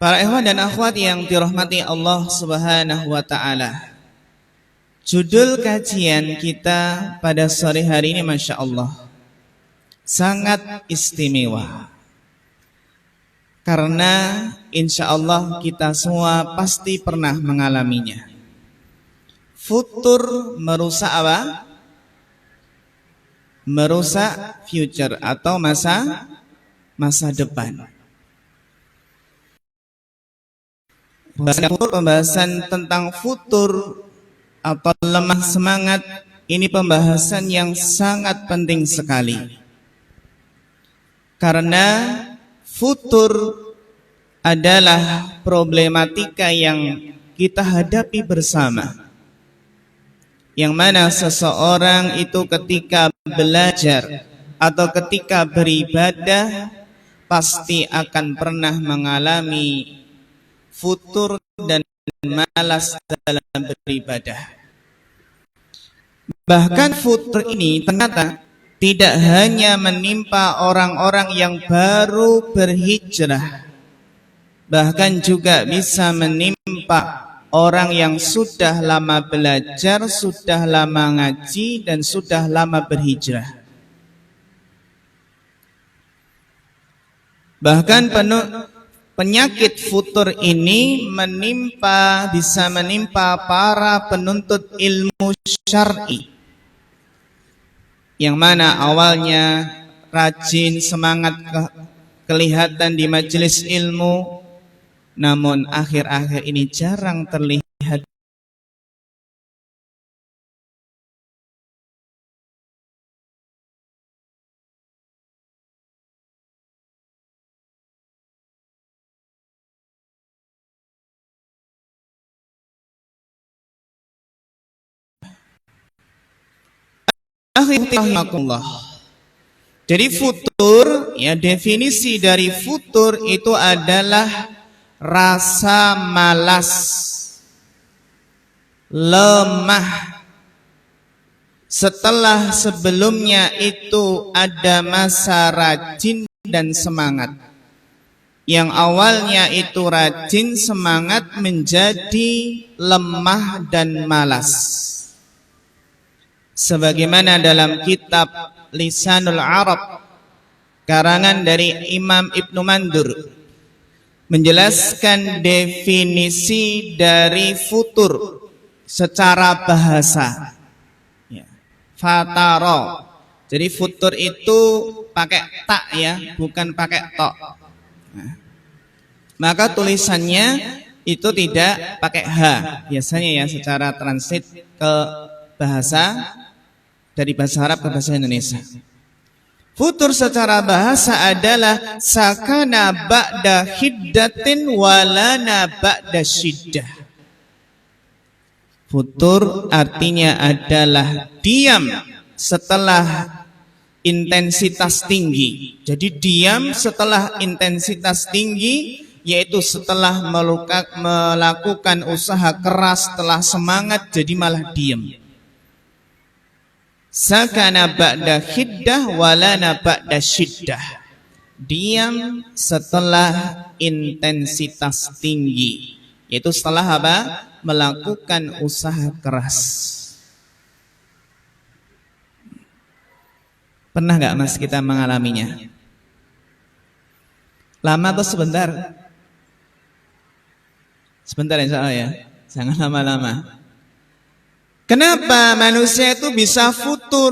Para ikhwan dan akhwat yang dirahmati Allah Subhanahu wa taala. Judul kajian kita pada sore hari ini Masya Allah sangat istimewa. Karena insya Allah kita semua pasti pernah mengalaminya. Futur merusak apa? Merusak future atau masa depan. Pembahasan tentang futur atau lemah semangat ini pembahasan yang sangat penting sekali. Karena futur adalah problematika yang kita hadapi bersama. Yang mana seseorang itu ketika belajar atau ketika beribadah pasti akan pernah mengalami futur dan malas dalam beribadah. Bahkan futur ini ternyata tidak hanya menimpa orang-orang yang baru berhijrah, bahkan juga bisa menimpa orang yang sudah lama belajar, sudah lama ngaji, dan sudah lama berhijrah. Bahkan penyakit futur ini bisa menimpa para penuntut ilmu syar'i, yang mana awalnya rajin, semangat kelihatan di majelis ilmu, namun akhir-akhir ini jarang terlihat. Jadi futur, ya, definisi dari futur itu adalah rasa malas, lemah setelah sebelumnya itu ada masa rajin dan semangat. Yang awalnya itu rajin, semangat, menjadi lemah dan malas. Sebagaimana dalam kitab Lisanul Arab karangan dari Imam Ibnu Mandur menjelaskan definisi dari futur secara bahasa. Fataro. Jadi futur itu pakai tak, ya, bukan pakai tok. Maka tulisannya itu tidak pakai h biasanya, ya, secara transit ke bahasa, dari bahasa Arab ke bahasa Indonesia. Futur secara bahasa adalah sakana ba'da hiddatin walana ba'da syiddah. Futur artinya adalah diam setelah intensitas tinggi. Jadi diam setelah intensitas tinggi, yaitu setelah melakukan usaha keras, setelah semangat, jadi malah diam. Sakana ba'da hiddah walana ba'da syiddah. Diam setelah intensitas tinggi, yaitu setelah apa? Melakukan usaha keras. Pernah gak mas kita mengalaminya? Lama atau sebentar? Sebentar insya Allah, ya, jangan lama-lama. Kenapa manusia itu bisa futur?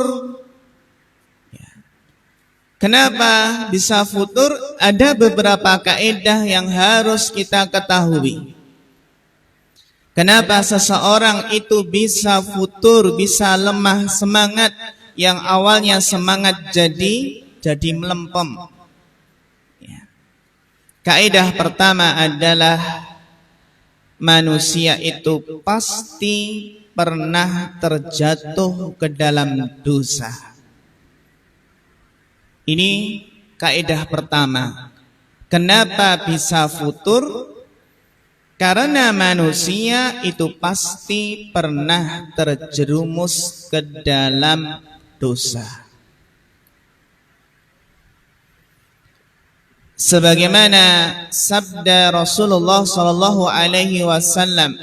Kenapa bisa futur? Ada beberapa kaidah yang harus kita ketahui. Kenapa seseorang itu bisa futur, bisa lemah semangat, yang awalnya semangat jadi melempem. Kaidah pertama adalah manusia itu pasti pernah terjatuh ke dalam dosa. Ini kaidah pertama. Kenapa bisa futur? Karena manusia itu pasti pernah terjerumus ke dalam dosa. sebagaimana sabda Rasulullah sallallahu alaihi wasallam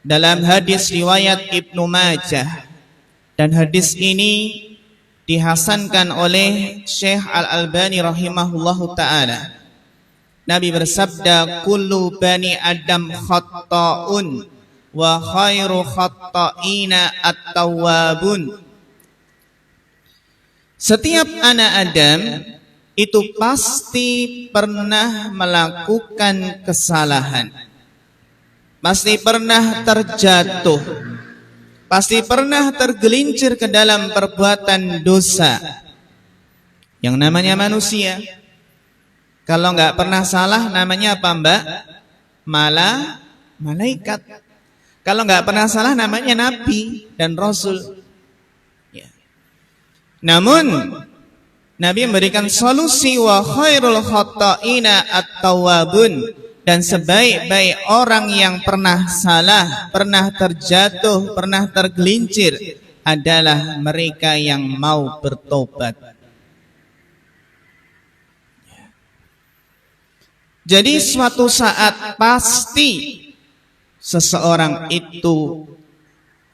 dalam hadis riwayat Ibnu Majah, dan hadis ini dihasankan oleh Syekh Al-Albani rahimahullahu taala. Nabi bersabda, kullu bani Adam khatta'un wa khairu khatta'ina at-tawwabun. Setiap anak Adam itu pasti pernah melakukan kesalahan, pasti pernah terjatuh, pasti pernah tergelincir ke dalam perbuatan dosa. Yang namanya manusia, kalau nggak pernah salah namanya apa mbak? Malaikat. Kalau nggak pernah salah namanya nabi dan rasul. Ya. Namun Nabi memberikan solusi, wa khairul khatta'ina at-tawwabun, dan sebaik-baik orang yang pernah salah, pernah terjatuh, pernah tergelincir adalah mereka yang mau bertobat. Jadi suatu saat pasti seseorang itu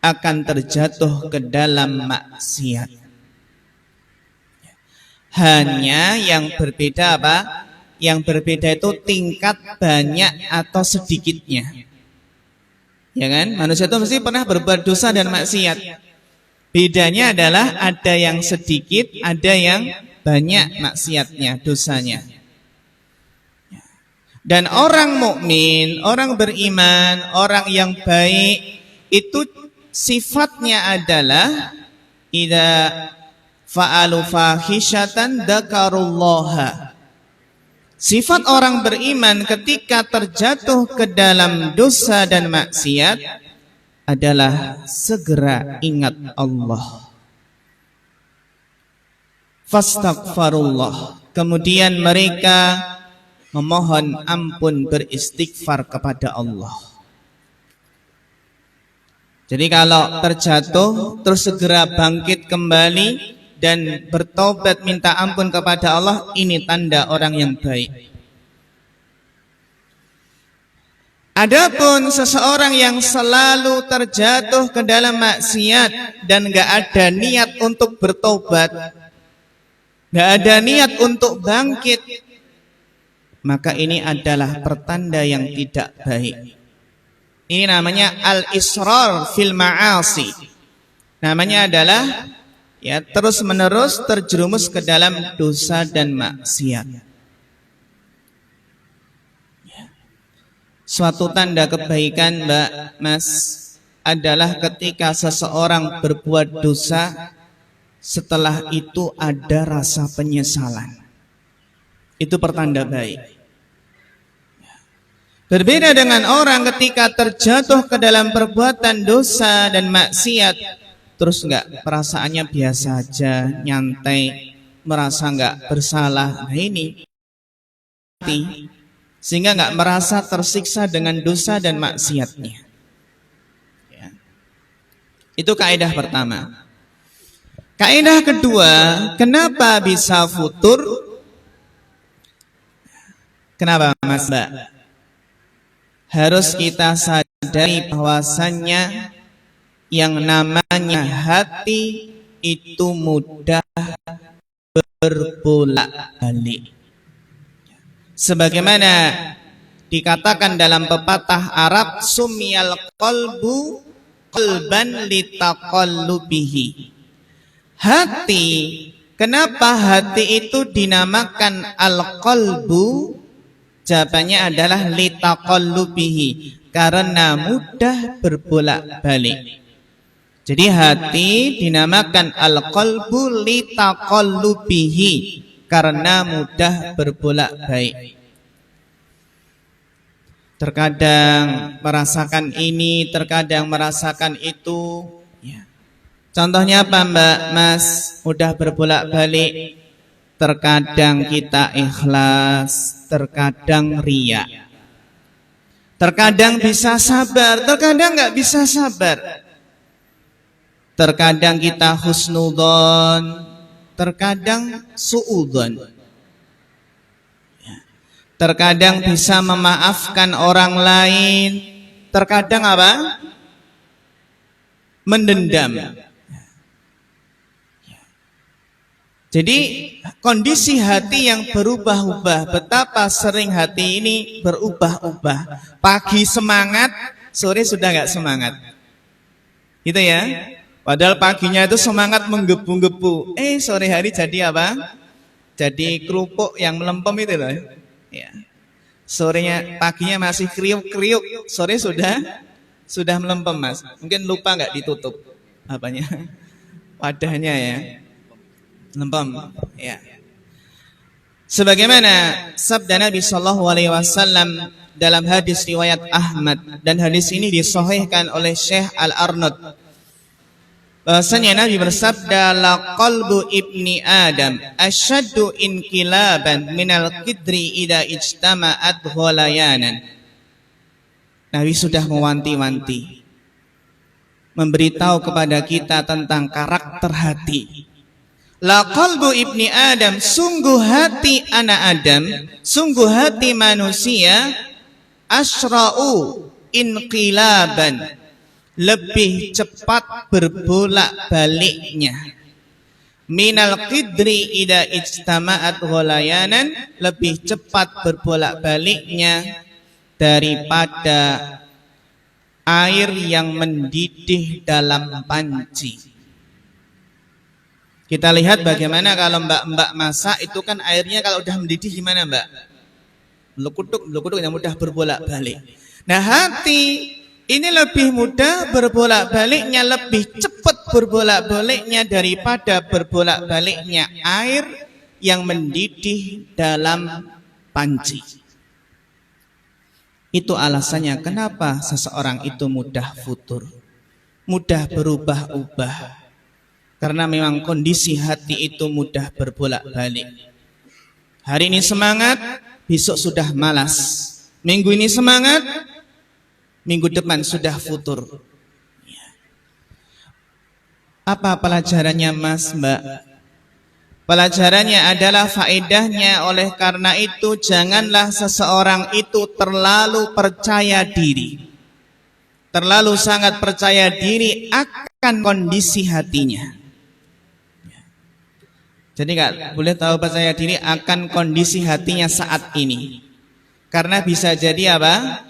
akan terjatuh ke dalam maksiat. Hanya yang berbeda apa? Yang berbeda itu tingkat banyak atau sedikitnya. Ya kan? Manusia itu mesti pernah berbuat dosa dan maksiat. Bedanya adalah ada yang sedikit, ada yang banyak maksiatnya, dosanya. Dan orang mukmin, orang beriman, orang yang baik itu sifatnya adalah idza fa'alu fahishatan dzakarullaha. Sifat orang beriman ketika terjatuh ke dalam dosa dan maksiat adalah segera ingat Allah. Fastaghfirullah. Kemudian mereka memohon ampun, beristighfar kepada Allah. Jadi kalau terjatuh terus segera bangkit kembali dan bertobat minta ampun kepada Allah, ini tanda orang yang baik. Adapun seseorang yang selalu terjatuh ke dalam maksiat dan gak ada niat untuk bertobat, gak ada niat untuk bangkit, maka ini adalah pertanda yang tidak baik. Ini namanya al-israr fil ma'asi. Namanya adalah ya terus menerus terjerumus ke dalam dosa dan maksiat. Suatu tanda kebaikan Mbak Mas adalah ketika seseorang berbuat dosa, setelah itu ada rasa penyesalan. Itu pertanda baik. Berbeda dengan orang ketika terjatuh ke dalam perbuatan dosa dan maksiat, terus enggak, perasaannya biasa aja, nyantai, merasa enggak bersalah. Nah ini sehingga enggak merasa tersiksa dengan dosa dan maksiatnya. Ya. Itu kaidah pertama. Kaidah kedua, kenapa bisa futur? Kenapa Mas Mbak? Harus kita sadari bahwasannya yang namanya hati itu mudah berbolak-balik. Sebagaimana dikatakan dalam pepatah Arab, sumiyal qalbu qalban litaqallubihi. Hati, kenapa hati itu dinamakan al-qalbu? Jawabannya adalah litaqallubihi, karena mudah berbolak-balik. Jadi hati dinamakan al-qalbu litaqallubihi, karena mudah berbolak-balik. Terkadang merasakan ini, terkadang merasakan itu. Ya. Contohnya apa Mbak Mas? Mudah berbolak-balik. Terkadang kita ikhlas, terkadang riya. Terkadang bisa sabar, terkadang nggak bisa sabar. Terkadang kita husnudzon, terkadang suudzon. terkadang bisa memaafkan orang lain, terkadang apa? Mendendam. Jadi kondisi hati yang berubah-ubah, betapa sering hati ini berubah-ubah. Pagi semangat, sore sudah nggak semangat. Gitu ya. Padahal paginya itu semangat menggebu-gebu. Sore hari jadi apa? Jadi kerupuk yang melempem itu loh. Ya. Sorenya, paginya masih kriuk-kriuk, sore sudah melempem, Mas. Mungkin lupa nggak ditutup apanya? Wadahnya ya. Lempem, ya. Sebagaimana sabda Nabi sallallahu alaihi wasallam dalam hadis riwayat Ahmad, dan hadis ini disahihkan oleh Syekh Al-Arnaud. Bahasanya Nabi bersabda, la qalbu ibni Adam asyaddu inqilaban minal qidri ida ijtama'at ghalayanan. Nabi sudah mewanti-wanti, memberitahu kepada kita tentang karakter hati. La qalbu ibni Adam, sungguh hati anak Adam, sungguh hati manusia, asra'u inqilaban, lebih cepat berbolak baliknya. Minal qidri ida ijtama'at ghalayanan, lebih cepat berbolak baliknya daripada air yang mendidih dalam panci. Kita lihat bagaimana kalau mbak-mbak masak itu kan airnya kalau udah mendidih gimana mbak? Melukuduk yang mudah berbolak balik. Nah hati ini lebih mudah berbolak baliknya, lebih cepat berbolak baliknya daripada berbolak baliknya air yang mendidih dalam panci. Itu alasannya kenapa seseorang itu mudah futur, mudah berubah-ubah. Karena memang kondisi hati itu mudah berbolak-balik. Hari ini semangat, besok sudah malas. Minggu ini semangat, minggu depan sudah futur. Apa pelajarannya Mas, Mbak? Pelajarannya adalah faedahnya, oleh karena itu janganlah seseorang itu terlalu percaya diri. Terlalu sangat percaya diri akan kondisi hatinya. Jadi nggak boleh tahu percaya diri akan kondisi hatinya saat ini. Karena bisa jadi apa?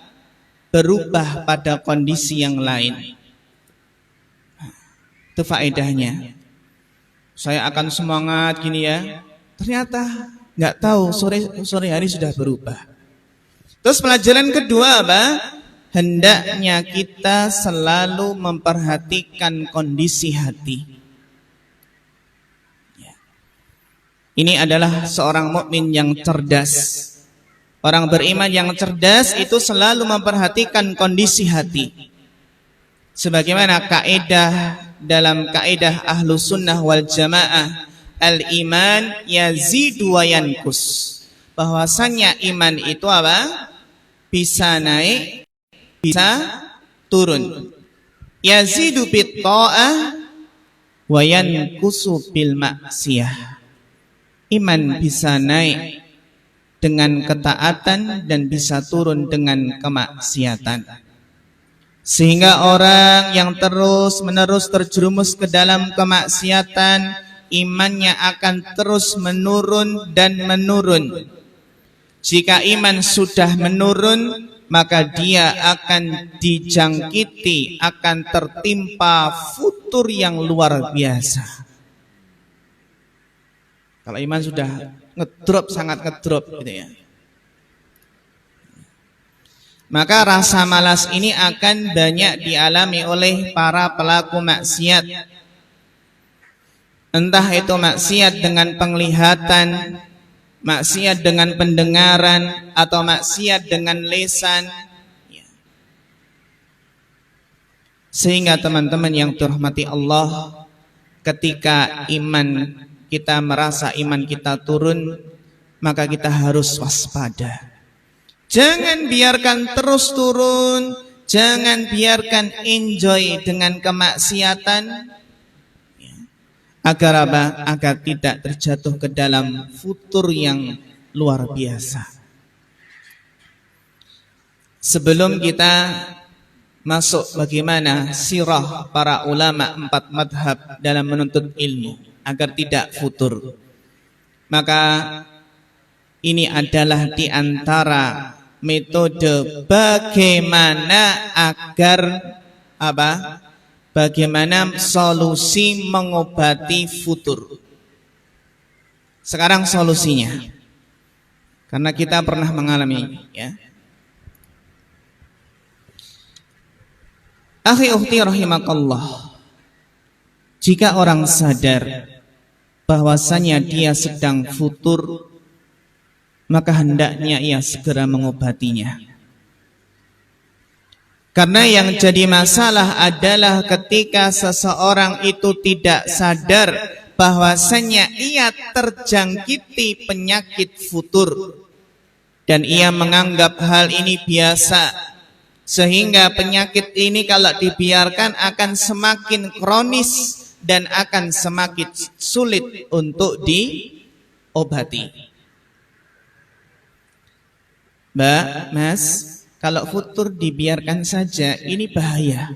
Berubah pada kondisi yang lain. Itu faedahnya. Saya akan semangat gini ya. Ternyata nggak tahu sore hari sudah berubah. Terus pelajaran kedua apa? Hendaknya kita selalu memperhatikan kondisi hati. Ini adalah seorang mukmin yang cerdas. Orang beriman yang cerdas itu selalu memperhatikan kondisi hati. Sebagaimana kaidah dalam kaidah ahlu sunnah wal jamaah, al-iman yazidu wa yankus. Bahwasannya iman itu apa? Bisa naik, bisa turun. Yazidu bit ta'ah wa yankusu bil maksiyah. Iman bisa naik dengan ketaatan dan bisa turun dengan kemaksiatan. Sehingga orang yang terus-menerus terjerumus ke dalam kemaksiatan, imannya akan terus menurun dan menurun. Jika iman sudah menurun, maka dia akan dijangkiti, akan tertimpa futur yang luar biasa. Kalau iman sudah ngedrop, sangat ngedrop gitu ya. Maka rasa malas ini akan banyak dialami oleh para pelaku maksiat. Entah itu maksiat dengan penglihatan, maksiat dengan pendengaran, atau maksiat dengan lisan. Sehingga teman-teman yang dirahmati Allah, ketika iman kita merasa iman kita turun, maka kita harus waspada. Jangan biarkan terus turun, jangan biarkan enjoy dengan kemaksiatan, agar apa? Agar tidak terjatuh ke dalam futur yang luar biasa. sebelum kita masuk bagaimana sirah para ulama 4 madhab dalam menuntut ilmu agar tidak futur, maka ini adalah di antara metode bagaimana agar bagaimana solusi mengobati futur. Sekarang solusinya, karena kita pernah mengalami, ya. Akhi ukhti rahimakallah, jika orang sadar bahwasanya dia sedang futur, maka hendaknya ia segera mengobatinya. Karena yang jadi masalah adalah ketika seseorang itu tidak sadar bahwasanya ia terjangkiti penyakit futur dan ia menganggap hal ini biasa, sehingga penyakit ini kalau dibiarkan akan semakin kronis dan akan semakin sulit untuk diobati. Mbak, Mas, kalau futur dibiarkan saja ini bahaya.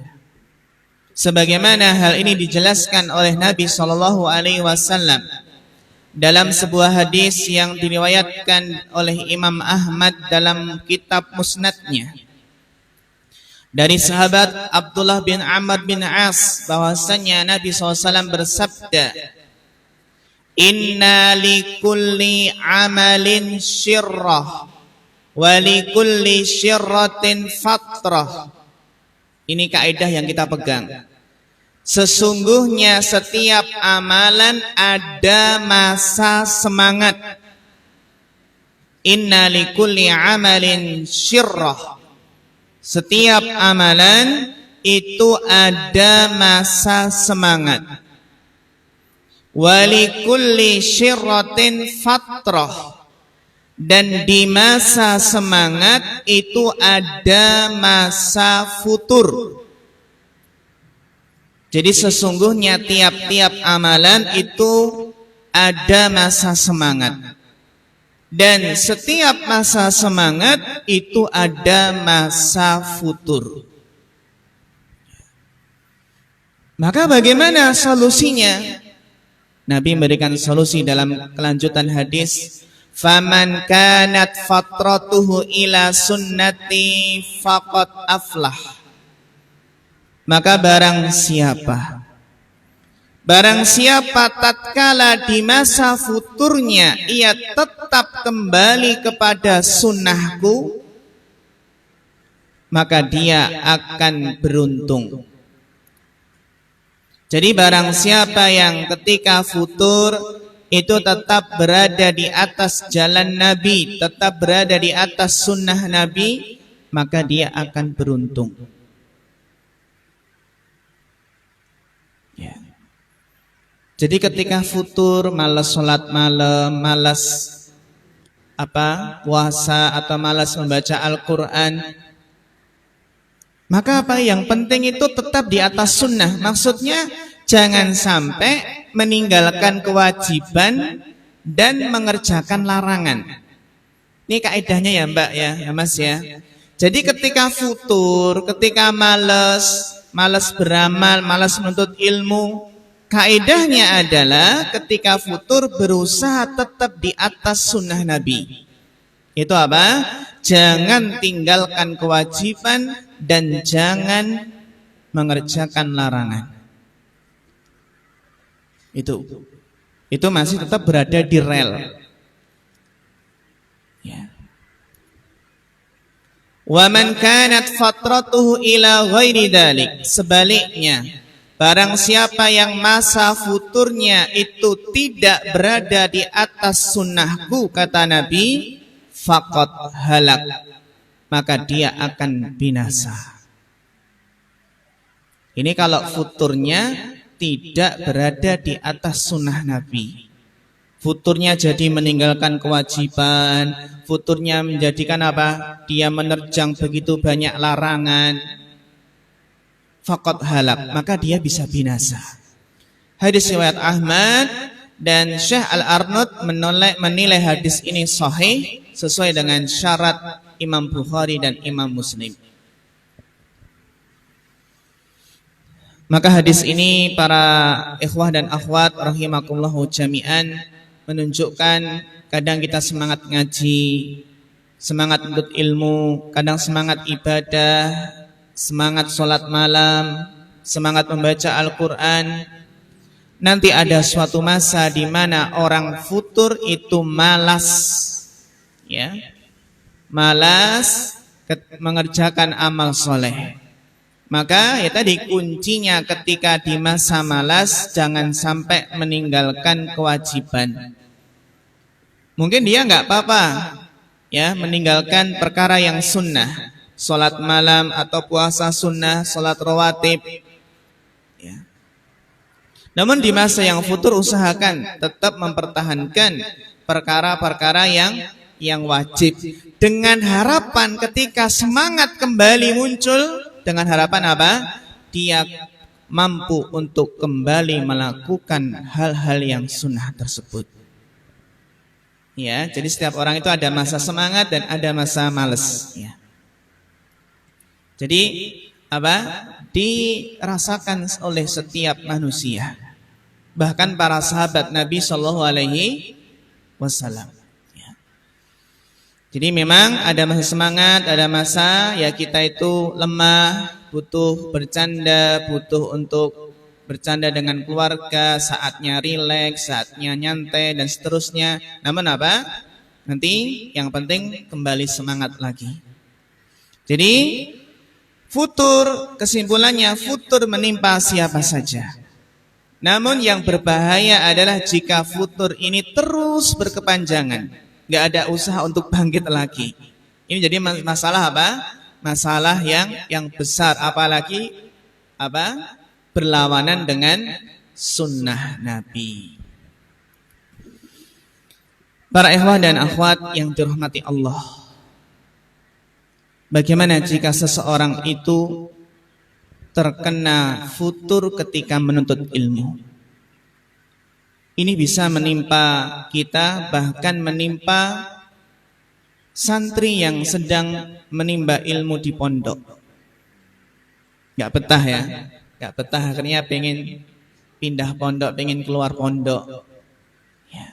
Sebagaimana hal ini dijelaskan oleh Nabi SAW dalam sebuah hadis yang diriwayatkan oleh Imam Ahmad dalam kitab Musnadnya dari sahabat Abdullah bin Amr bin As, bahwasanya Nabi SAW bersabda, "Inna likulli amalin syirrah wa likulli syirratin fatrah." Ini kaidah yang kita pegang. Sesungguhnya setiap amalan ada masa semangat. Inna likulli amalin syirrah. Setiap amalan itu ada masa semangat. Walikulli syirratin fatrah. Dan di masa semangat itu ada masa futur. Jadi sesungguhnya tiap-tiap amalan itu ada masa semangat. Dan setiap masa semangat itu ada masa futur. Maka bagaimana solusinya? Nabi memberikan solusi dalam kelanjutan hadis, "Faman kanat fatratuhu ila sunnati faqad aflah." Maka Barang siapa tatkala di masa futurnya ia tetap kembali kepada sunnahku, maka dia akan beruntung. Jadi barang siapa yang ketika futur itu tetap berada di atas jalan Nabi, tetap berada di atas sunnah Nabi, maka dia akan beruntung. Ya. Jadi ketika futur malas sholat malam, malas puasa atau malas membaca Al-Quran, maka yang penting itu tetap di atas sunnah. Maksudnya jangan sampai meninggalkan kewajiban dan mengerjakan larangan. Ini kaidahnya ya Mbak ya Mas ya. Jadi ketika futur, ketika malas beramal, malas menuntut ilmu, kaidahnya adalah ketika futur berusaha tetap di atas sunnah Nabi. Itu apa? Jangan tinggalkan kewajiban dan jangan mengerjakan larangan. Itu masih tetap berada di rel. Ya. Wa man kanat fatratuhu ila ghairi dzalik. Sebaliknya, barang siapa yang masa futurnya itu tidak berada di atas sunnahku, kata Nabi, faqad halak, maka dia akan binasa. Ini kalau futurnya tidak berada di atas sunnah Nabi. Futurnya jadi meninggalkan kewajiban, futurnya menjadikan dia menerjang begitu banyak larangan, faqad halak, maka dia bisa binasa. Hadis riwayat Ahmad dan Syekh Al-Arnaud menilai hadis ini sahih sesuai dengan syarat Imam Bukhari dan Imam Muslim. Maka hadis ini para ikhwah dan akhwat rahimakumullahu jami'an menunjukkan kadang kita semangat ngaji, semangat menuntut ilmu, kadang semangat ibadah, semangat sholat malam, semangat membaca Al-Quran. Nanti ada suatu masa di mana orang futur itu malas, ya, malas mengerjakan amal soleh. Maka ya tadi kuncinya ketika di masa malas jangan sampai meninggalkan kewajiban. Mungkin dia nggak apa-apa ya meninggalkan perkara yang sunnah, sholat malam atau puasa sunnah, sholat rawatib. Ya. Namun di masa yang futur usahakan tetap mempertahankan perkara-perkara yang wajib dengan harapan ketika semangat kembali muncul. Dengan harapan apa? Dia mampu untuk kembali melakukan hal-hal yang sunnah tersebut. Ya, jadi setiap orang itu ada masa semangat dan ada masa malas. Ya. Jadi apa? Dirasakan oleh setiap manusia. Bahkan para sahabat Nabi Shallallahu Alaihi Wasallam. Jadi memang ada masa semangat, ada masa ya kita itu lemah, butuh bercanda, butuh untuk bercanda dengan keluarga, saatnya rileks, saatnya nyantai dan seterusnya. Namun apa? Nanti yang penting kembali semangat lagi. Jadi futur, kesimpulannya futur menimpa siapa saja. Namun yang berbahaya adalah jika futur ini terus berkepanjangan. Nggak ada usaha untuk bangkit lagi. Ini jadi masalah apa? Masalah yang besar, apalagi apa? Berlawanan dengan sunnah Nabi. Para ikhwah dan akhwat yang dirahmati Allah, bagaimana jika seseorang itu terkena futur ketika menuntut ilmu? Ini bisa menimpa kita, bahkan menimpa santri yang sedang menimba ilmu di pondok. Gak betah ya, gak betah, akhirnya pengen pindah pondok, pengen keluar pondok. Ya.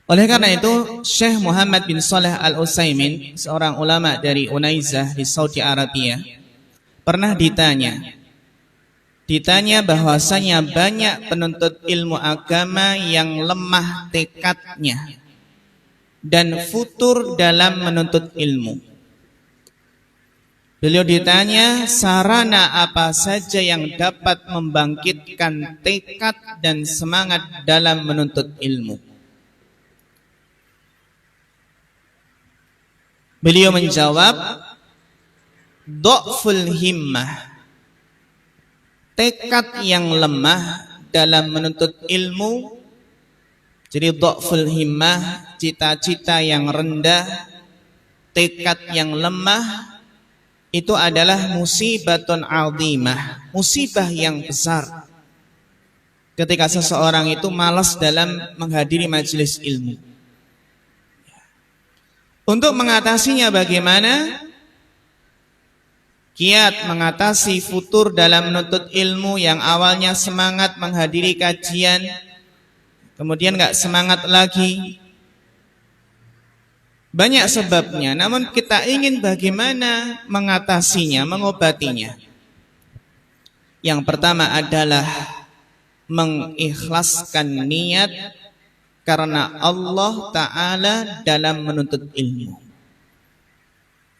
Oleh karena itu, Syekh Muhammad bin Shalih Al-Utsaimin, seorang ulama dari Unaizah di Saudi Arabia, pernah ditanya bahwasanya banyak penuntut ilmu agama yang lemah tekadnya dan futur dalam menuntut ilmu. Beliau ditanya sarana apa saja yang dapat membangkitkan tekad dan semangat dalam menuntut ilmu. Beliau menjawab, dha'ful himmah, tekad yang lemah dalam menuntut ilmu. Jadi dha'ful himmah, cita-cita yang rendah, tekad yang lemah, itu adalah musibatun 'azimah, musibah yang besar. Ketika seseorang itu malas dalam menghadiri majelis ilmu. Untuk mengatasinya bagaimana? Kiat mengatasi futur dalam menuntut ilmu yang awalnya semangat menghadiri kajian, kemudian gak semangat lagi. Banyak sebabnya, namun kita ingin bagaimana mengatasinya, mengobatinya. Yang pertama adalah mengikhlaskan niat karena Allah Ta'ala dalam menuntut ilmu.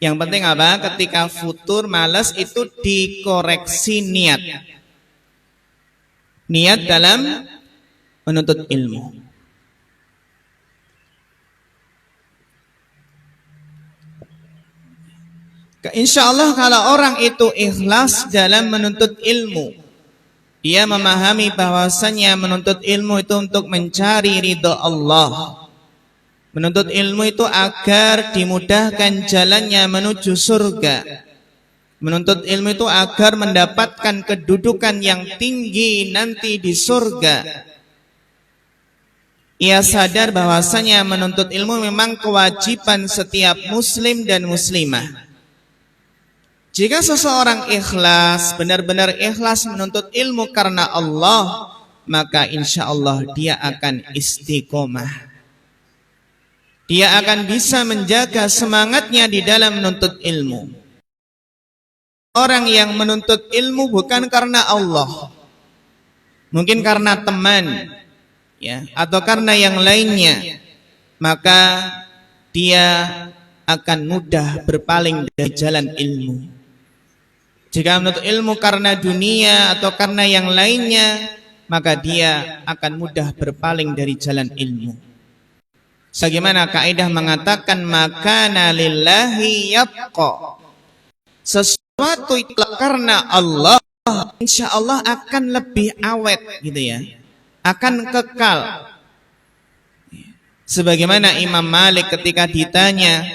Yang penting apa? Ketika futur malas itu dikoreksi niat. Niat dalam menuntut ilmu. Insya Allah kalau orang itu ikhlas dalam menuntut ilmu, dia memahami bahwasannya menuntut ilmu itu untuk mencari ridha Allah. Menuntut ilmu itu agar dimudahkan jalannya menuju surga. Menuntut ilmu itu agar mendapatkan kedudukan yang tinggi nanti di surga. ia sadar bahwasanya menuntut ilmu memang kewajiban setiap muslim dan muslimah. Jika seseorang ikhlas, benar-benar ikhlas menuntut ilmu karena Allah, maka insya Allah dia akan istiqomah. Dia akan bisa menjaga semangatnya di dalam menuntut ilmu. Orang yang menuntut ilmu bukan karena Allah, mungkin karena teman, ya, atau karena yang lainnya, maka dia akan mudah berpaling dari jalan ilmu. Jika menuntut ilmu karena dunia atau karena yang lainnya, maka dia akan mudah berpaling dari jalan ilmu. Sebagaimana kaidah mengatakan makana lillahi yabqa. Sesuatu itu karena Allah, insya Allah akan lebih awet, gitu ya, akan kekal. Sebagaimana Imam Malik ketika ditanya,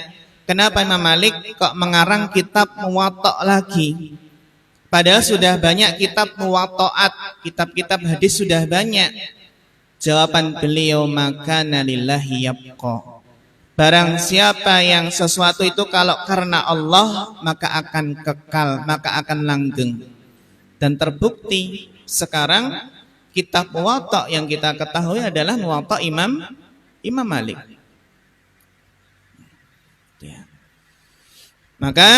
kenapa Imam Malik kok mengarang kitab Muwatta lagi? Padahal sudah banyak kitab muwatta'at, kitab-kitab hadis sudah banyak. Jawaban beliau, makana lillahi yabqa. Barang siapa yang sesuatu itu kalau karena Allah, maka akan kekal, maka akan langgeng. Dan terbukti sekarang kitab Muwatta yang kita ketahui adalah Muwatta Imam Malik. Ya. Maka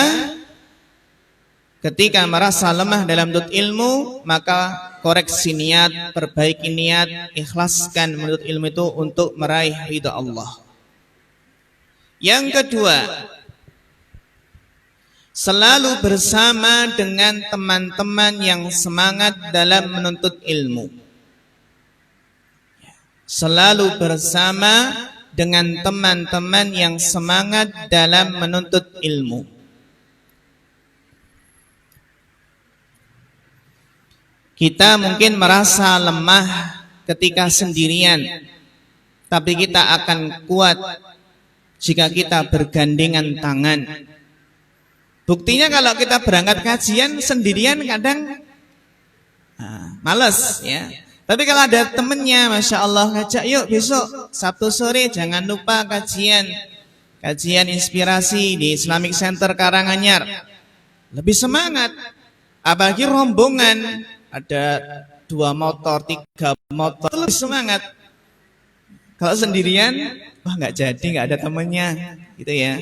ketika merasa lemah dalam menuntut ilmu, maka koreksi niat, perbaiki niat, ikhlaskan menuntut ilmu itu untuk meraih ridha Allah. Yang kedua, selalu bersama dengan teman-teman yang semangat dalam menuntut ilmu. Selalu bersama dengan teman-teman yang semangat dalam menuntut ilmu. Kita mungkin merasa lemah ketika sendirian, tapi kita akan kuat jika kita bergandengan tangan. Buktinya kalau kita berangkat kajian sendirian kadang males, ya. Tapi kalau ada temennya, Masya Allah, ngajak yuk besok Sabtu sore jangan lupa kajian inspirasi di Islamic Center Karanganyar. Lebih semangat, apalagi rombongan. Ada 2 motor, 3 motor, lebih semangat. Kalau sendirian, wah nggak jadi, nggak ada temennya, gitu ya.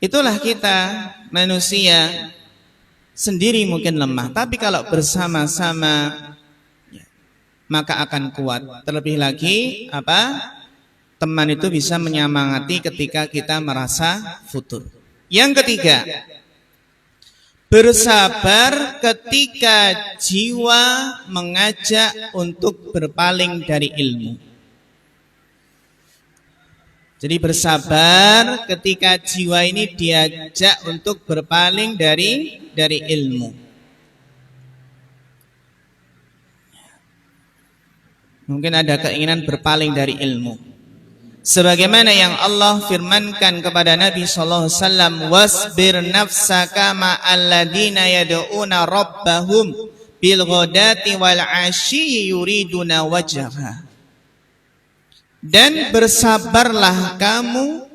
Itulah kita manusia, sendiri mungkin lemah, tapi kalau bersama-sama, maka akan kuat. Terlebih lagi, teman itu bisa menyemangati ketika kita merasa futur. Yang ketiga, bersabar ketika jiwa mengajak untuk berpaling dari ilmu. Jadi bersabar ketika jiwa ini diajak untuk berpaling dari ilmu. Mungkin ada keinginan berpaling dari ilmu. Sebagaimana yang Allah firmankan kepada Nabi sallallahu alaihi wasallam, wasbir nafsaka ma'al ladina yad'una rabbahum bil ghadati wal 'ashyi yuriduna wajha. Dan bersabarlah kamu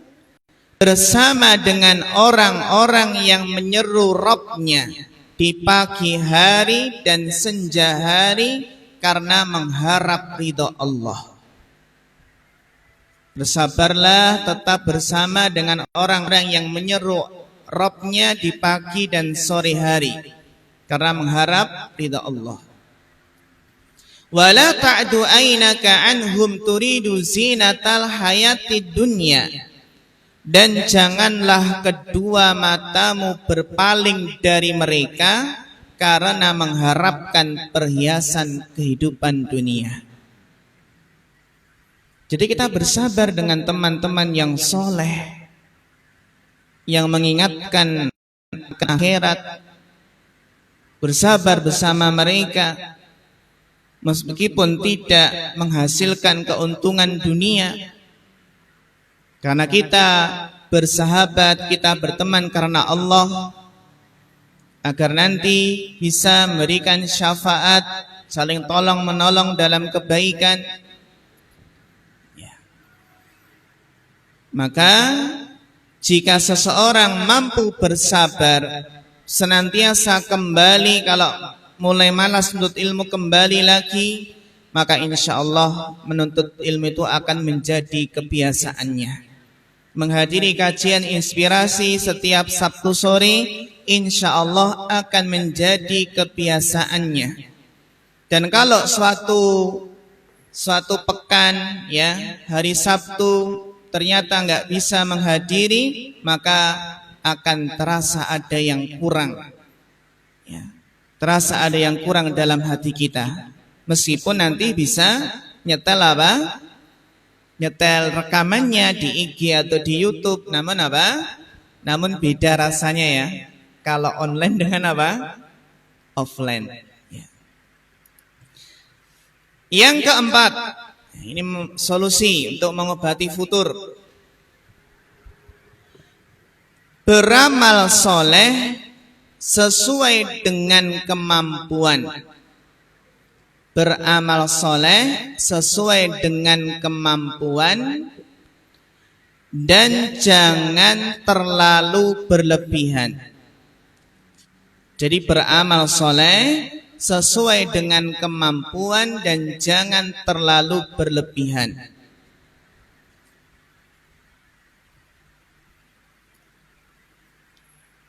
bersama dengan orang-orang yang menyeru Rabbnya di pagi hari dan senja hari karena mengharap ridha Allah. Bersabarlah tetap bersama dengan orang-orang yang menyeru Rabbnya di pagi dan sore hari karena mengharap ridha Allah. Wala ta'du aynaka anhum turidu zinatal hayatid dunya. Dan janganlah kedua matamu berpaling dari mereka karena mengharapkan perhiasan kehidupan dunia. Jadi kita bersabar dengan teman-teman yang soleh, yang mengingatkan ke akhirat. Bersabar bersama mereka, meskipun tidak menghasilkan keuntungan dunia. Karena kita bersahabat, kita berteman karena Allah, agar nanti bisa memberikan syafaat, saling tolong menolong dalam kebaikan, Maka jika seseorang mampu bersabar, senantiasa kembali, kalau mulai malas menuntut ilmu kembali lagi, maka insya Allah menuntut ilmu itu akan menjadi kebiasaannya. Menghadiri kajian inspirasi setiap Sabtu sore, insya Allah akan menjadi kebiasaannya. Dan kalau suatu pekan, ya, hari Sabtu ternyata nggak bisa menghadiri, maka akan terasa ada yang kurang, ya, terasa ada yang kurang dalam hati kita. Meskipun nanti bisa nyetel apa? Nyetel rekamannya di IG atau di YouTube, namun apa? Namun beda rasanya ya, kalau online dengan apa? Offline. Ya. Yang keempat, ini solusi untuk mengobati futur. Beramal soleh sesuai dengan kemampuan. Beramal soleh sesuai dengan kemampuan dan jangan terlalu berlebihan. Jadi beramal soleh sesuai dengan kemampuan dan jangan terlalu berlebihan.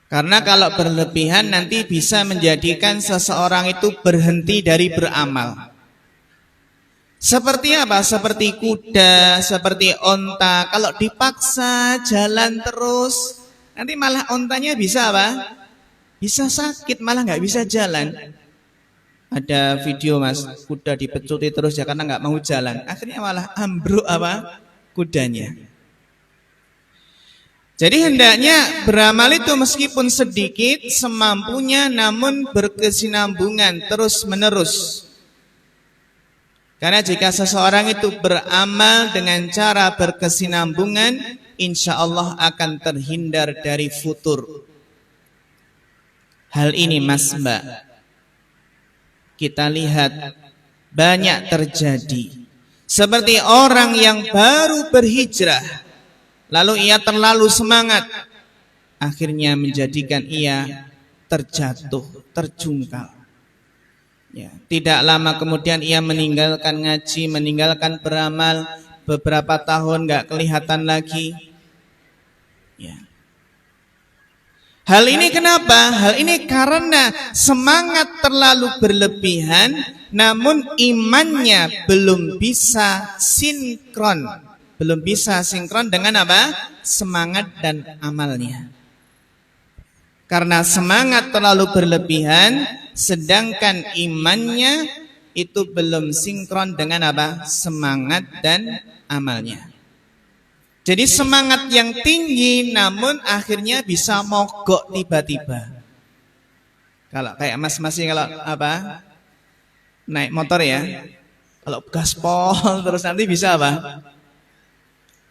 Karena kalau berlebihan nanti bisa menjadikan seseorang itu berhenti dari beramal. Seperti apa? Seperti kuda, seperti onta. Kalau dipaksa jalan terus, nanti malah ontanya bisa apa? Bisa sakit, malah nggak bisa jalan. Ada video mas, kuda dipecuti terus ya karena nggak mau jalan. Akhirnya malah ambruk apa? Kudanya. Jadi hendaknya beramal itu meskipun sedikit semampunya, namun berkesinambungan terus menerus. Karena jika seseorang itu beramal dengan cara berkesinambungan, insya Allah akan terhindar dari futur. Hal ini mas mbak, kita lihat banyak terjadi. Seperti orang yang baru berhijrah, lalu ia terlalu semangat, akhirnya menjadikan ia terjatuh, terjungkal. Ya, tidak lama kemudian ia meninggalkan ngaji, meninggalkan beramal, beberapa tahun nggak kelihatan lagi. Ya. Hal ini kenapa? Hal ini karena semangat terlalu berlebihan, namun imannya belum bisa sinkron. Belum bisa sinkron dengan apa? Semangat dan amalnya. Karena semangat terlalu berlebihan, sedangkan imannya itu belum sinkron dengan apa? Semangat dan amalnya. Jadi semangat yang tinggi, namun akhirnya bisa mogok tiba-tiba. Kalau kayak mas-masih kalau apa? Naik motor ya, kalau gaspol terus nanti bisa apa?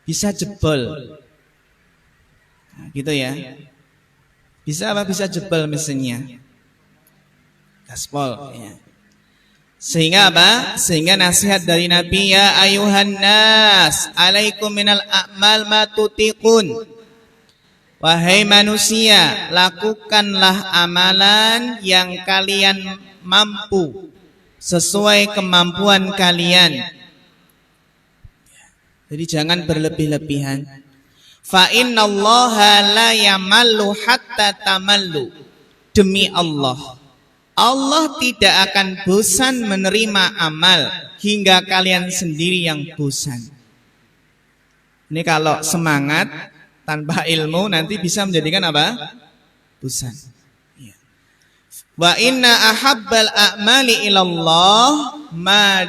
Bisa jebol, nah, gitu ya. Bisa apa? Bisa jebol mesinnya, gaspol. Ya. Sehingga apa? Sehingga nasihat dari Nabi, ya ayuhan nas, alaikum minal a'mal ma tutiqun. Wahai manusia, lakukanlah amalan yang kalian mampu sesuai kemampuan kalian. Jadi jangan berlebih-lebihan. Fa innallaha la yamallu hatta tamallu. Demi Allah, Allah tidak akan bosan menerima amal hingga kalian sendiri yang bosan. Ini kalau semangat tanpa ilmu nanti bisa menjadikan apa? Bosan. Wa inna ahabbal a'mali ilallah ma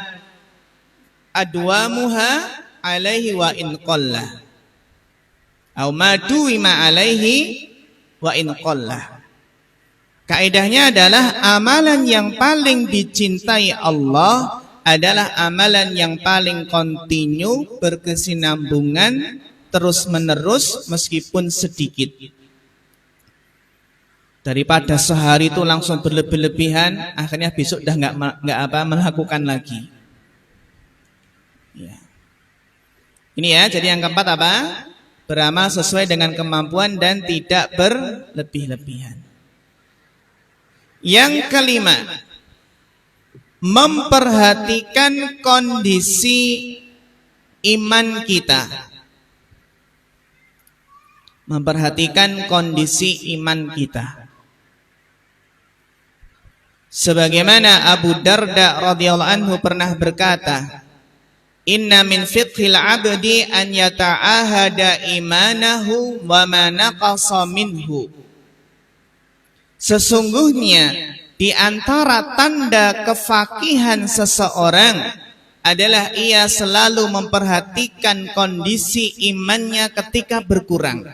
adwamuha alaihi wa in qalla. Au ma duwima alaihi wa in qalla. Kaidahnya adalah amalan yang paling dicintai Allah adalah amalan yang paling kontinu, berkesinambungan, terus menerus meskipun sedikit. Daripada sehari itu langsung berlebih-lebihan, akhirnya besok udah nggak melakukan lagi. Ya. Ini ya, jadi yang keempat apa? beramal sesuai dengan kemampuan dan tidak berlebih-lebihan. Yang kelima, memperhatikan kondisi iman kita. Memperhatikan kondisi iman kita. Sebagaimana Abu Darda radhiyallahu anhu pernah berkata, "Inna min fiqhil 'abdi an yata'ahada imanahu wa ma naqasa minhu." Sesungguhnya di antara tanda kefakihan seseorang adalah ia selalu memperhatikan kondisi imannya ketika berkurang.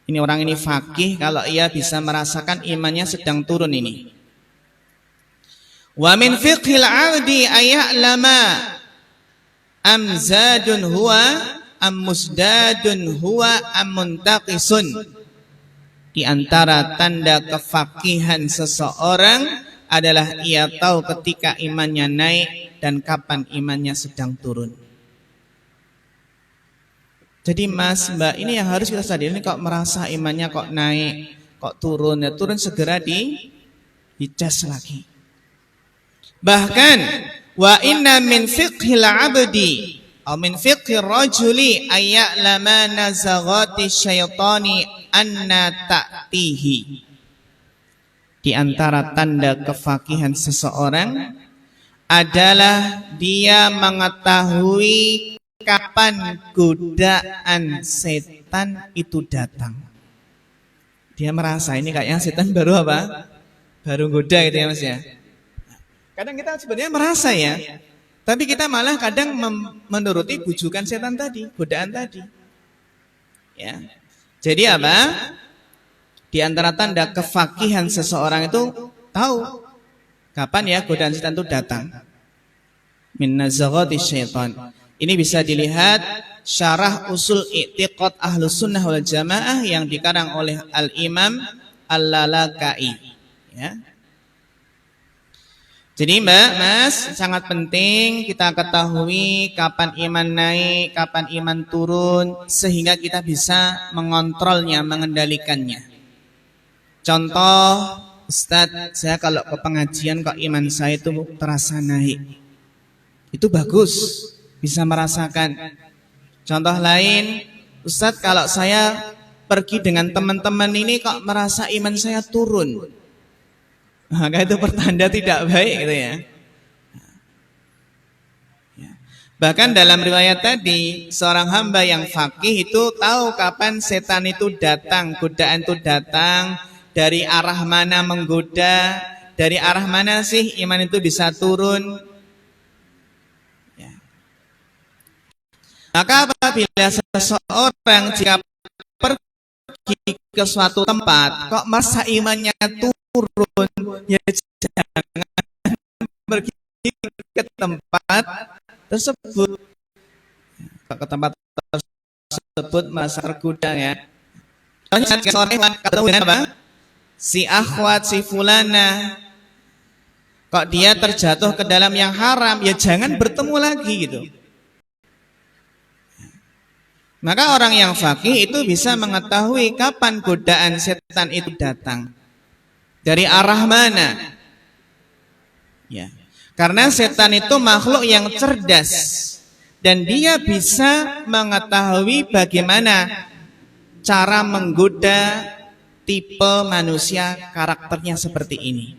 Ini orang ini fakih kalau ia bisa merasakan imannya sedang turun ini. Wa min fiqhil 'abdi aya'lama am zadun huwa am musdadun huwa am muntaqisun. Di antara tanda kefakihan seseorang adalah ia tahu ketika imannya naik dan kapan imannya sedang turun. Jadi Mas, Mbak, ini yang harus kita sadari. Ini kok merasa imannya kok naik, kok turun, ya turun segera dicas lagi. Bahkan wa inna min fiqhil 'abdi aw min fiqhir rajuli ayya'lama nazaghati syaitani anna ta'tihi. Di antara tanda kefakihan seseorang adalah dia mengetahui kapan godaan setan itu datang. Dia merasa ini kayaknya setan baru apa? Baru goda gitu ya Mas ya. Kadang kita sebenarnya merasa ya, tapi kita malah kadang menuruti bujukan setan tadi, godaan tadi. Ya. Jadi apa? Di antara tanda kefakihan seseorang itu tahu kapan ya godaan setan itu datang. Min nazaghati syaitan. Ini bisa dilihat syarah usul i'tiqad Ahlus Sunnah wal Jamaah yang dikarang oleh Al-Imam Al-Lalaka'i. Ya. Jadi Mbak, Mas, sangat penting kita ketahui kapan iman naik, kapan iman turun, sehingga kita bisa mengontrolnya, mengendalikannya. Contoh, Ustadz, saya kalau ke pengajian kok iman saya itu terasa naik. Itu bagus, bisa merasakan. Contoh lain, Ustadz, kalau saya pergi dengan teman-teman ini kok merasa iman saya turun. Maka itu pertanda tidak baik gitu ya. Bahkan dalam riwayat tadi, seorang hamba yang faqih itu tahu kapan setan itu datang, godaan itu datang, dari arah mana menggoda, dari arah mana sih iman itu bisa turun. Ya. Maka apabila seseorang jika pergi ke suatu tempat, kok masa imannya turun, ya jangan pergi ke tempat tersebut. Ke tempat tersebut masa tergoda ya. Contohnya ketemu dengan apa? Si akhwat, si fulana, kok dia terjatuh ke dalam yang haram, ya jangan bertemu lagi gitu. Maka orang yang faqih itu bisa mengetahui kapan godaan setan itu datang, dari arah mana. Ya. Karena setan itu makhluk yang cerdas dan dia bisa mengetahui bagaimana cara menggoda tipe manusia karakternya seperti ini.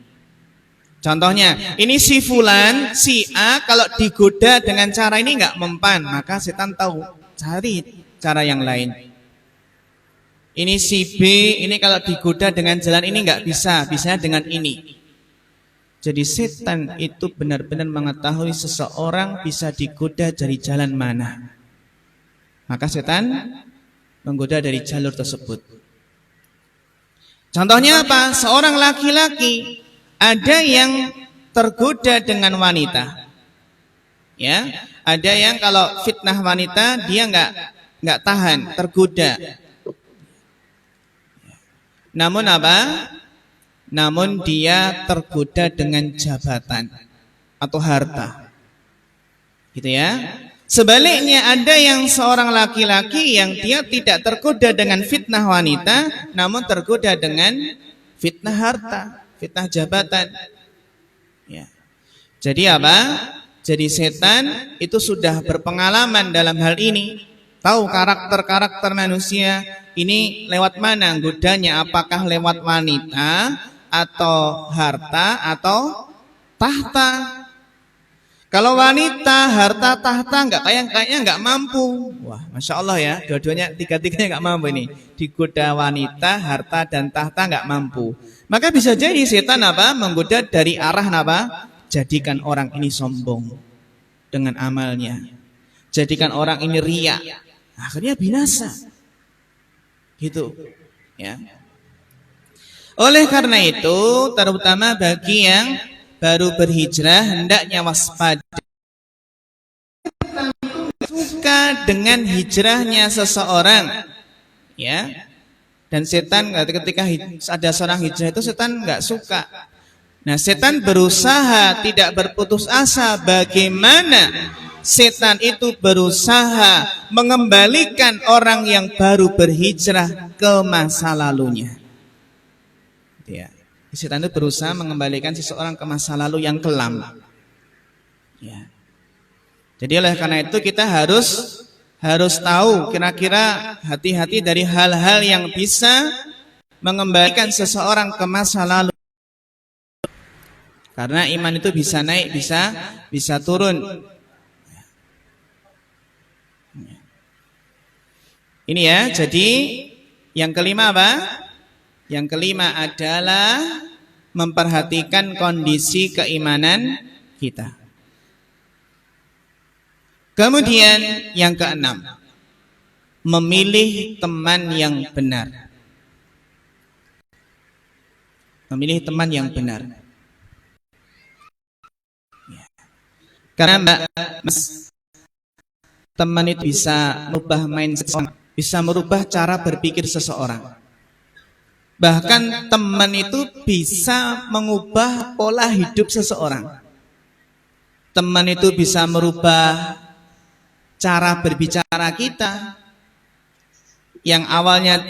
Contohnya, ini si fulan, si A kalau digoda dengan cara ini enggak mempan, maka setan tahu, cari cara yang lain. Ini si B, ini kalau digoda dengan jalan ini enggak bisa, bisa dengan ini. Jadi setan itu benar-benar mengetahui seseorang bisa digoda dari jalan mana. Maka setan menggoda dari jalur tersebut. Contohnya apa? Seorang laki-laki ada yang tergoda dengan wanita. Ya, ada yang kalau fitnah wanita dia enggak tahan, tergoda. Namun apa? Namun dia tergoda dengan jabatan atau harta, gitu ya. Sebaliknya ada yang seorang laki-laki yang dia tidak tergoda dengan fitnah wanita, namun tergoda dengan fitnah harta, fitnah jabatan. Ya. Jadi apa? Jadi setan itu sudah berpengalaman dalam hal ini, tahu karakter-karakter manusia ini lewat mana godanya, apakah lewat wanita atau harta atau tahta. Kalau wanita, harta, tahta kayaknya nggak mampu. Wah, masya Allah ya, dua-duanya tiga-tiganya nggak mampu ini. Digoda wanita, harta dan tahta nggak mampu. Maka bisa jadi setan apa? Menggoda dari arah apa? Jadikan orang ini sombong dengan amalnya. Jadikan orang ini riya. Akhirnya binasa. Gitu. Ya. Oleh karena itu, terutama bagi yang baru berhijrah hendaknya waspada, suka dengan hijrahnya seseorang, ya. Dan setan ketika ada seorang hijrah itu setan nggak suka. Nah, setan berusaha tidak berputus asa. Bagaimana setan itu berusaha mengembalikan orang yang baru berhijrah ke masa lalunya. Ya. Setan itu berusaha mengembalikan seseorang ke masa lalu yang kelam. Ya. Jadi oleh karena itu kita harus tahu kira-kira hati-hati dari hal-hal yang bisa mengembalikan seseorang ke masa lalu. Karena iman itu bisa naik, bisa turun. Ini ya, jadi yang kelima apa? Yang kelima adalah memperhatikan kondisi keimanan kita. Kemudian yang keenam, memilih teman yang benar. Memilih teman yang benar. Karena teman itu bisa merubah mindset, bisa merubah cara berpikir seseorang. Bahkan teman itu bisa mengubah pola hidup seseorang. Teman itu bisa merubah cara berbicara kita. Yang awalnya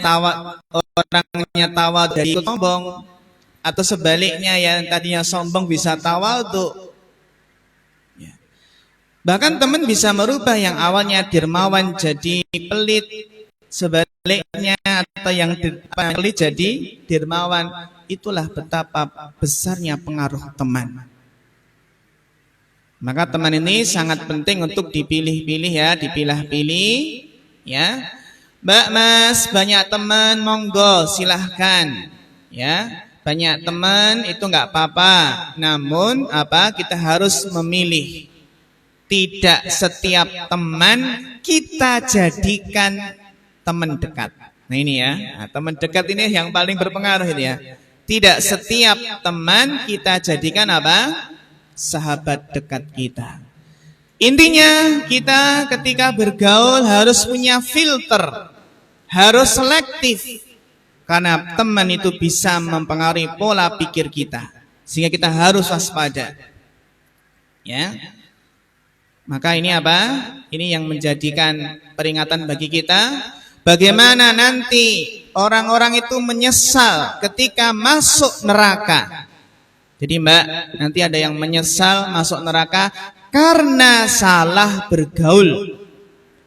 orangnya tawadhu dari sombong, atau sebaliknya yang tadinya sombong bisa tawadhu. Bahkan teman bisa merubah yang awalnya dermawan jadi pelit, sebaliknya atau yang pelit jadi dermawan. Itulah betapa besarnya pengaruh teman. Maka teman ini sangat penting untuk dipilih-pilih ya, dipilah-pilih ya. Mbak, Mas, banyak teman, monggo silahkan ya. Banyak teman itu nggak apa-apa. Namun apa? Kita harus memilih. Tidak setiap teman kita jadikan teman dekat. Nah ini ya, nah, teman dekat ini yang paling berpengaruh ini ya. Tidak setiap teman kita jadikan apa? Sahabat dekat kita. Intinya kita ketika bergaul harus punya filter, harus selektif. Karena teman itu bisa mempengaruhi pola pikir kita, sehingga kita harus waspada. Ya. Maka ini apa? Ini yang menjadikan peringatan bagi kita. Bagaimana nanti orang-orang itu menyesal ketika masuk neraka. Jadi Mbak, nanti ada yang menyesal masuk neraka karena salah bergaul.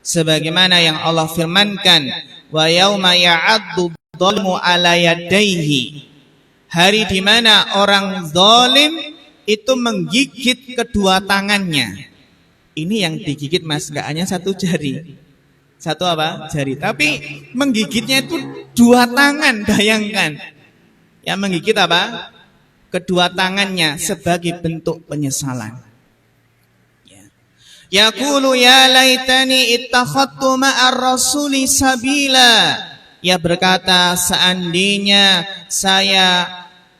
Sebagaimana yang Allah firmankan, wa yauma ya'addu dzalimu ala yadayhi. Hari di mana orang zalim itu menggigit kedua tangannya. Ini yang digigit Mas, enggak hanya satu jari. Satu apa? Jari. Tapi menggigitnya itu dua tangan, bayangkan. Yang menggigit apa? Kedua tangannya sebagai bentuk penyesalan. Yaqulu ya laitani ittakhadtu ma'ar rasuli sabila. Ia berkata, seandainya saya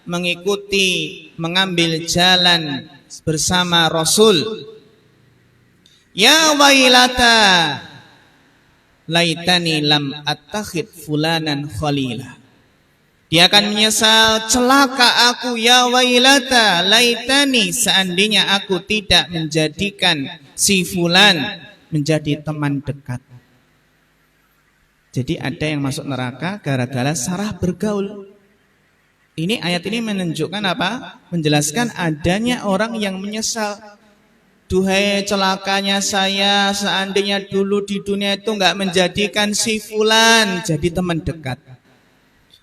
mengambil jalan bersama Rasul. Ya wailata laitani lam attakhid fulanan khalila. Dia akan menyesal, celaka aku, ya wailata laitani, seandainya aku tidak menjadikan si fulan menjadi teman dekat. Jadi ada yang masuk neraka gara-gara salah bergaul. Ini ayat ini menunjukkan apa? Menjelaskan adanya orang yang menyesal. Duhai celakanya saya, seandainya dulu di dunia itu enggak menjadikan si fulan jadi teman dekat.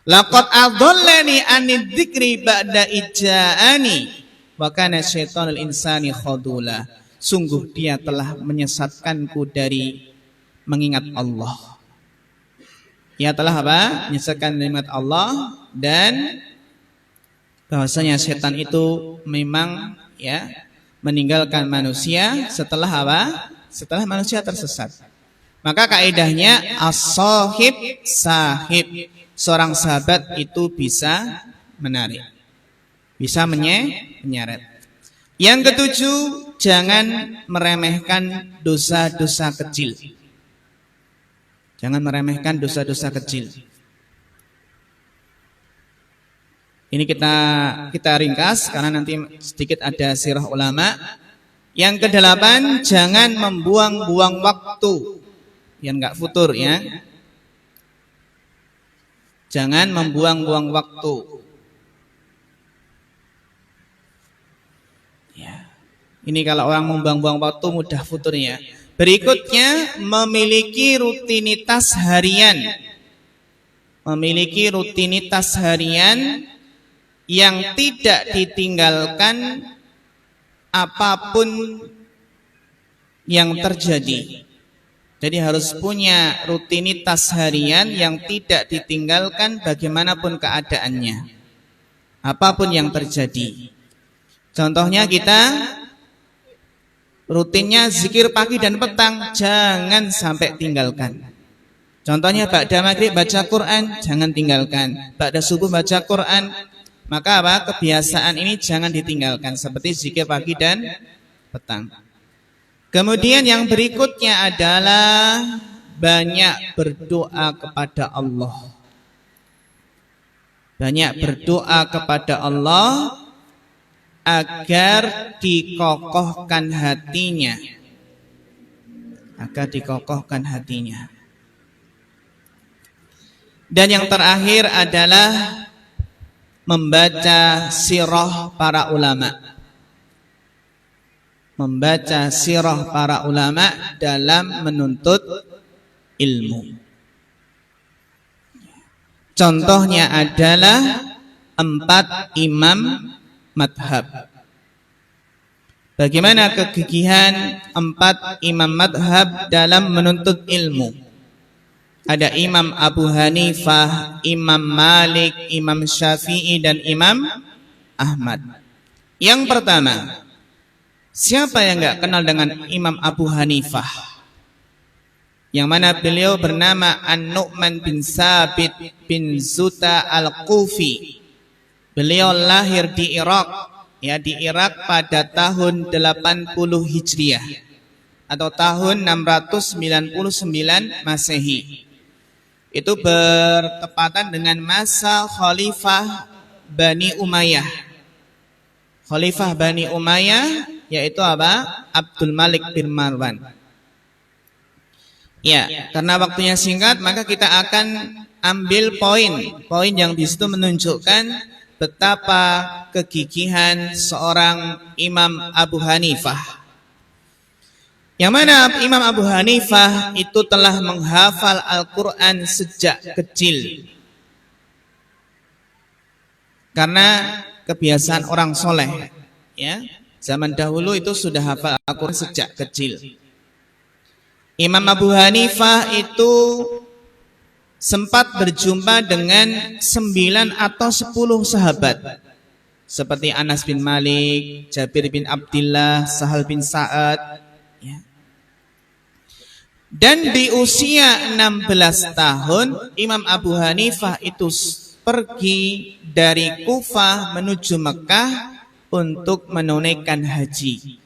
Laqad adallani anid dzikri ba'da ija'ani wa kana syaitonul insani khadula. Sungguh dia telah menyesatkanku dari mengingat Allah. Ia telah apa? Menyesatkan mengingat Allah, dan bahwasanya setan itu memang ya meninggalkan manusia setelah apa? Setelah manusia tersesat. Maka kaidahnya as-sahib sahib. Seorang sahabat itu bisa menarik, bisa menyeret. Yang ketujuh, jangan meremehkan dosa-dosa kecil. Jangan meremehkan dosa-dosa kecil. Ini kita ringkas karena nanti sedikit ada sirah ulama. Yang kedelapan, jangan membuang-buang waktu yang enggak futur ya. Jangan membuang-buang waktu. Ya. Ini kalau orang membuang-buang waktu mudah futurnya. Berikutnya, memiliki rutinitas harian. Memiliki rutinitas harian yang tidak ditinggalkan apapun yang terjadi. Jadi harus punya rutinitas harian yang tidak ditinggalkan bagaimanapun keadaannya, apapun yang terjadi. Contohnya kita rutinnya zikir pagi dan petang, jangan sampai tinggalkan. Contohnya ba'da maghrib baca Quran, jangan tinggalkan. Ba'da subuh baca Quran. Maka apa? Kebiasaan ini jangan ditinggalkan, seperti zikir pagi dan petang. Kemudian yang berikutnya adalah banyak berdoa kepada Allah. Banyak berdoa kepada Allah agar dikokohkan hatinya. Agar dikokohkan hatinya. Dan yang terakhir adalah membaca sirah para ulama. Membaca sirah para ulama dalam menuntut ilmu. Contohnya adalah 4 imam madhab. Bagaimana kegigihan 4 imam madhab dalam menuntut ilmu? Ada Imam Abu Hanifah, Imam Malik, Imam Syafi'i, dan Imam Ahmad. Yang pertama, siapa yang enggak kenal dengan Imam Abu Hanifah? Yang mana beliau bernama An-Nu'man bin Sabit bin Zuta Al-Kufi. Beliau lahir di Irak, ya, di Irak pada tahun 80 Hijriah atau tahun 699 Masehi. Itu bertepatan dengan masa Khalifah Bani Umayyah. Khalifah Bani Umayyah yaitu apa? Abdul Malik bin Marwan. Ya, karena waktunya singkat maka kita akan ambil poin yang di situ menunjukkan betapa kegigihan seorang Imam Abu Hanifah. Yang mana Imam Abu Hanifah itu telah menghafal Al-Quran sejak kecil. Karena kebiasaan orang soleh, ya, zaman dahulu itu sudah hafal Al-Quran sejak kecil. Imam Abu Hanifah itu sempat berjumpa dengan 9 atau 10 sahabat, seperti Anas bin Malik, Jabir bin Abdullah, Sahal bin Sa'ad. Dan di usia 16 tahun Imam Abu Hanifah itu pergi dari Kufah menuju Mekah untuk menunaikan haji.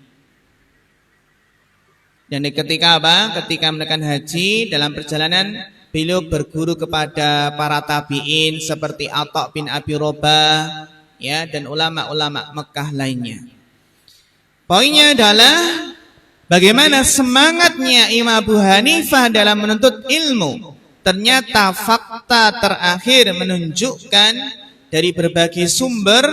Dan ketika apa? Ketika menunaikan haji, dalam perjalanan beliau berguru kepada para tabi'in seperti Atha bin Abi Robah, ya, dan ulama-ulama Mekah lainnya. Poinnya adalah Bagaimana semangatnya Imam Abu Hanifah dalam menuntut ilmu. Ternyata fakta terakhir menunjukkan dari berbagai sumber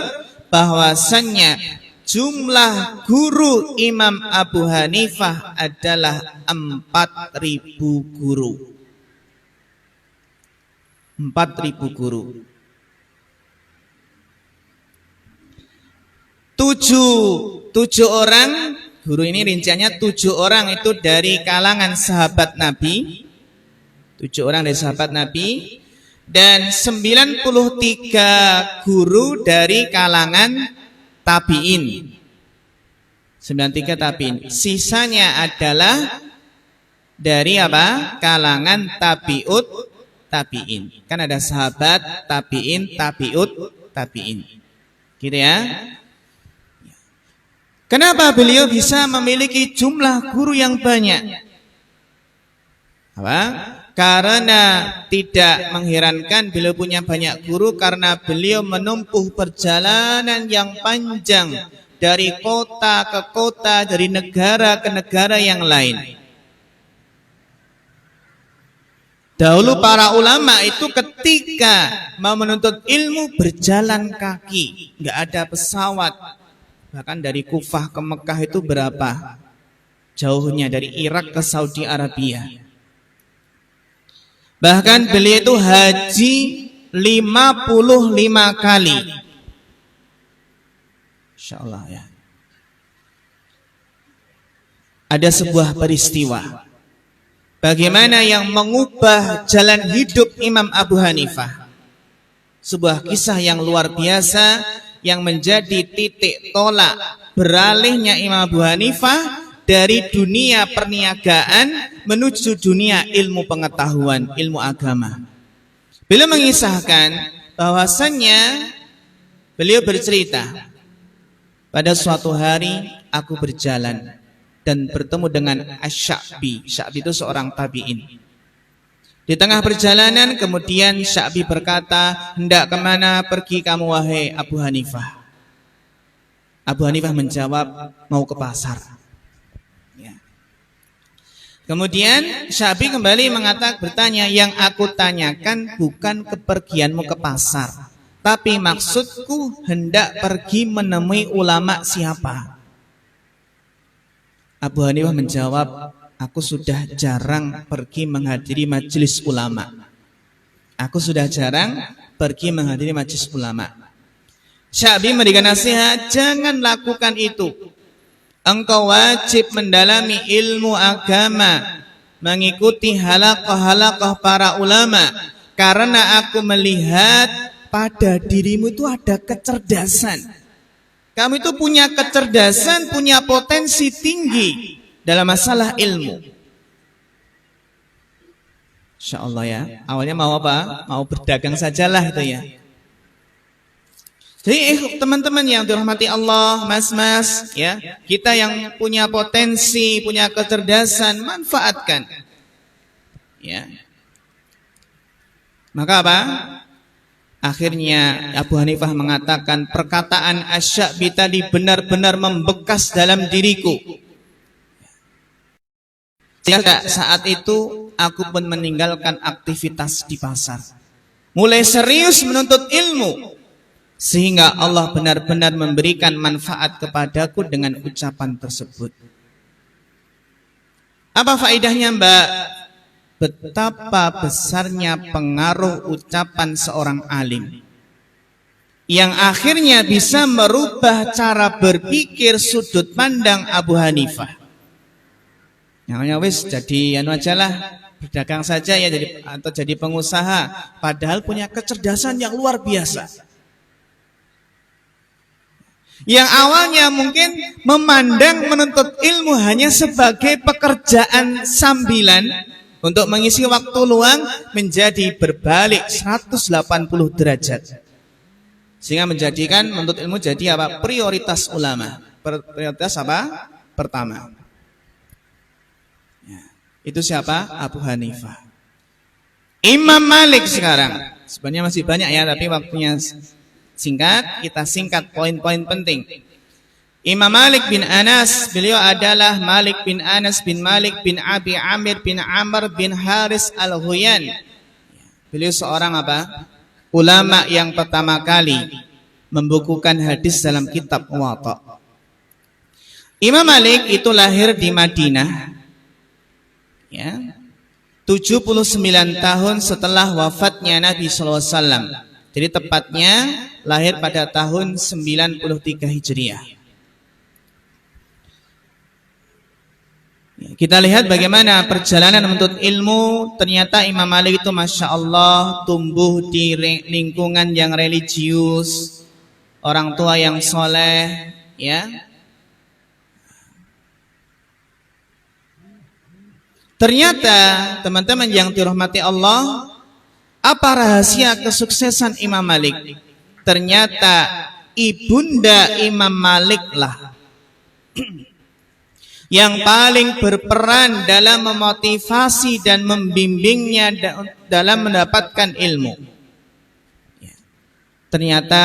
bahwasannya jumlah guru Imam Abu Hanifah adalah 4.000 guru. 4.000 guru. 7 orang guru ini rinciannya 7 orang itu dari kalangan sahabat Nabi. 7 orang dari sahabat Nabi dan 93 guru dari kalangan tabi'in. 93 tabi'in. Sisanya adalah dari apa? Kalangan tabi'in. Kan ada sahabat, tabi'in, tabi'in. Gitu ya. Kenapa beliau bisa memiliki jumlah guru yang banyak? Apa? Karena tidak mengherankan beliau punya banyak guru karena beliau menempuh perjalanan yang panjang dari kota ke kota, dari negara ke negara yang lain. Dahulu para ulama itu ketika mau menuntut ilmu berjalan kaki, nggak ada pesawat. Bahkan dari Kufah ke Mekah itu berapa jauhnya, dari Irak ke Saudi Arabia. Bahkan beliau itu haji 55 kali. Insyaallah ya. Ada sebuah peristiwa bagaimana yang mengubah jalan hidup Imam Abu Hanifah. Sebuah kisah yang luar biasa yang menjadi titik tolak beralihnya Imam Abu Hanifah dari dunia perniagaan menuju dunia ilmu pengetahuan, ilmu agama. Beliau mengisahkan bahwasannya beliau bercerita, pada suatu hari aku berjalan dan bertemu dengan Asy-Sya'bi. Sya'bi itu seorang tabi'in. Di tengah perjalanan kemudian Sya'bi berkata, hendak kemana pergi kamu wahai Abu Hanifah? Abu Hanifah menjawab, mau ke pasar. Kemudian Sya'bi kembali bertanya, yang aku tanyakan bukan kepergianmu ke pasar, tapi maksudku hendak pergi menemui ulama siapa? Abu Hanifah menjawab, aku sudah jarang pergi menghadiri majelis ulama. Aku sudah jarang pergi menghadiri majelis ulama. Sya'bi memberikan nasihat, jangan lakukan itu. Engkau wajib mendalami ilmu agama, mengikuti halaqah-halaqah para ulama, karena aku melihat pada dirimu itu ada kecerdasan. Kamu itu punya kecerdasan, punya potensi tinggi dalam masalah ilmu. Insyaallah ya. Awalnya mau apa? Mau berdagang sajalah itu ya. Jadi teman-teman yang dirahmati Allah, mas-mas, ya, kita yang punya potensi, punya kecerdasan, manfaatkan. Ya. Maka apa? Akhirnya Abu Hanifah mengatakan, perkataan Asy-Sya'bi tadi benar-benar membekas dalam diriku. Sehingga saat itu aku pun meninggalkan aktivitas di pasar, mulai serius menuntut ilmu. Sehingga Allah benar-benar memberikan manfaat kepadaku dengan ucapan tersebut. Apa faedahnya, Mbak? Betapa besarnya pengaruh ucapan seorang alim yang akhirnya bisa merubah cara berpikir sudut pandang Abu Hanifah. Yang wis jadi anu ajalah, berdagang saja ya, atau jadi pengusaha, padahal punya kecerdasan yang luar biasa. Yang awalnya mungkin memandang menuntut ilmu hanya sebagai pekerjaan sambilan untuk mengisi waktu luang, menjadi berbalik 180 derajat. Sehingga menjadikan menuntut ilmu jadi apa? Prioritas ulama. Prioritas apa? Pertama. Ya. Itu siapa? Abu Hanifah. Imam Malik sekarang. Sebenarnya masih banyak ya, tapi waktunya singkat, kita singkat poin-poin penting. Imam Malik bin Anas, beliau adalah Malik bin Anas bin Malik bin Abi Amir bin Amr bin Haris Al-Huyan. Beliau seorang apa? Ulama yang pertama kali membukukan hadis dalam kitab Muwatta. Imam Malik itu lahir di Madinah, ya, 79 tahun setelah wafatnya Nabi SAW. Jadi tepatnya lahir pada tahun 93 Hijriah. Kita lihat bagaimana perjalanan menuntut ilmu. Ternyata Imam Malik itu Masya Allah tumbuh di lingkungan yang religius, orang tua yang soleh, ya. Ternyata teman-teman yang dirahmati Allah, apa rahasia kesuksesan Imam Malik? Ternyata ibunda Imam Malik lah yang paling berperan dalam memotivasi dan membimbingnya dalam mendapatkan ilmu. Ternyata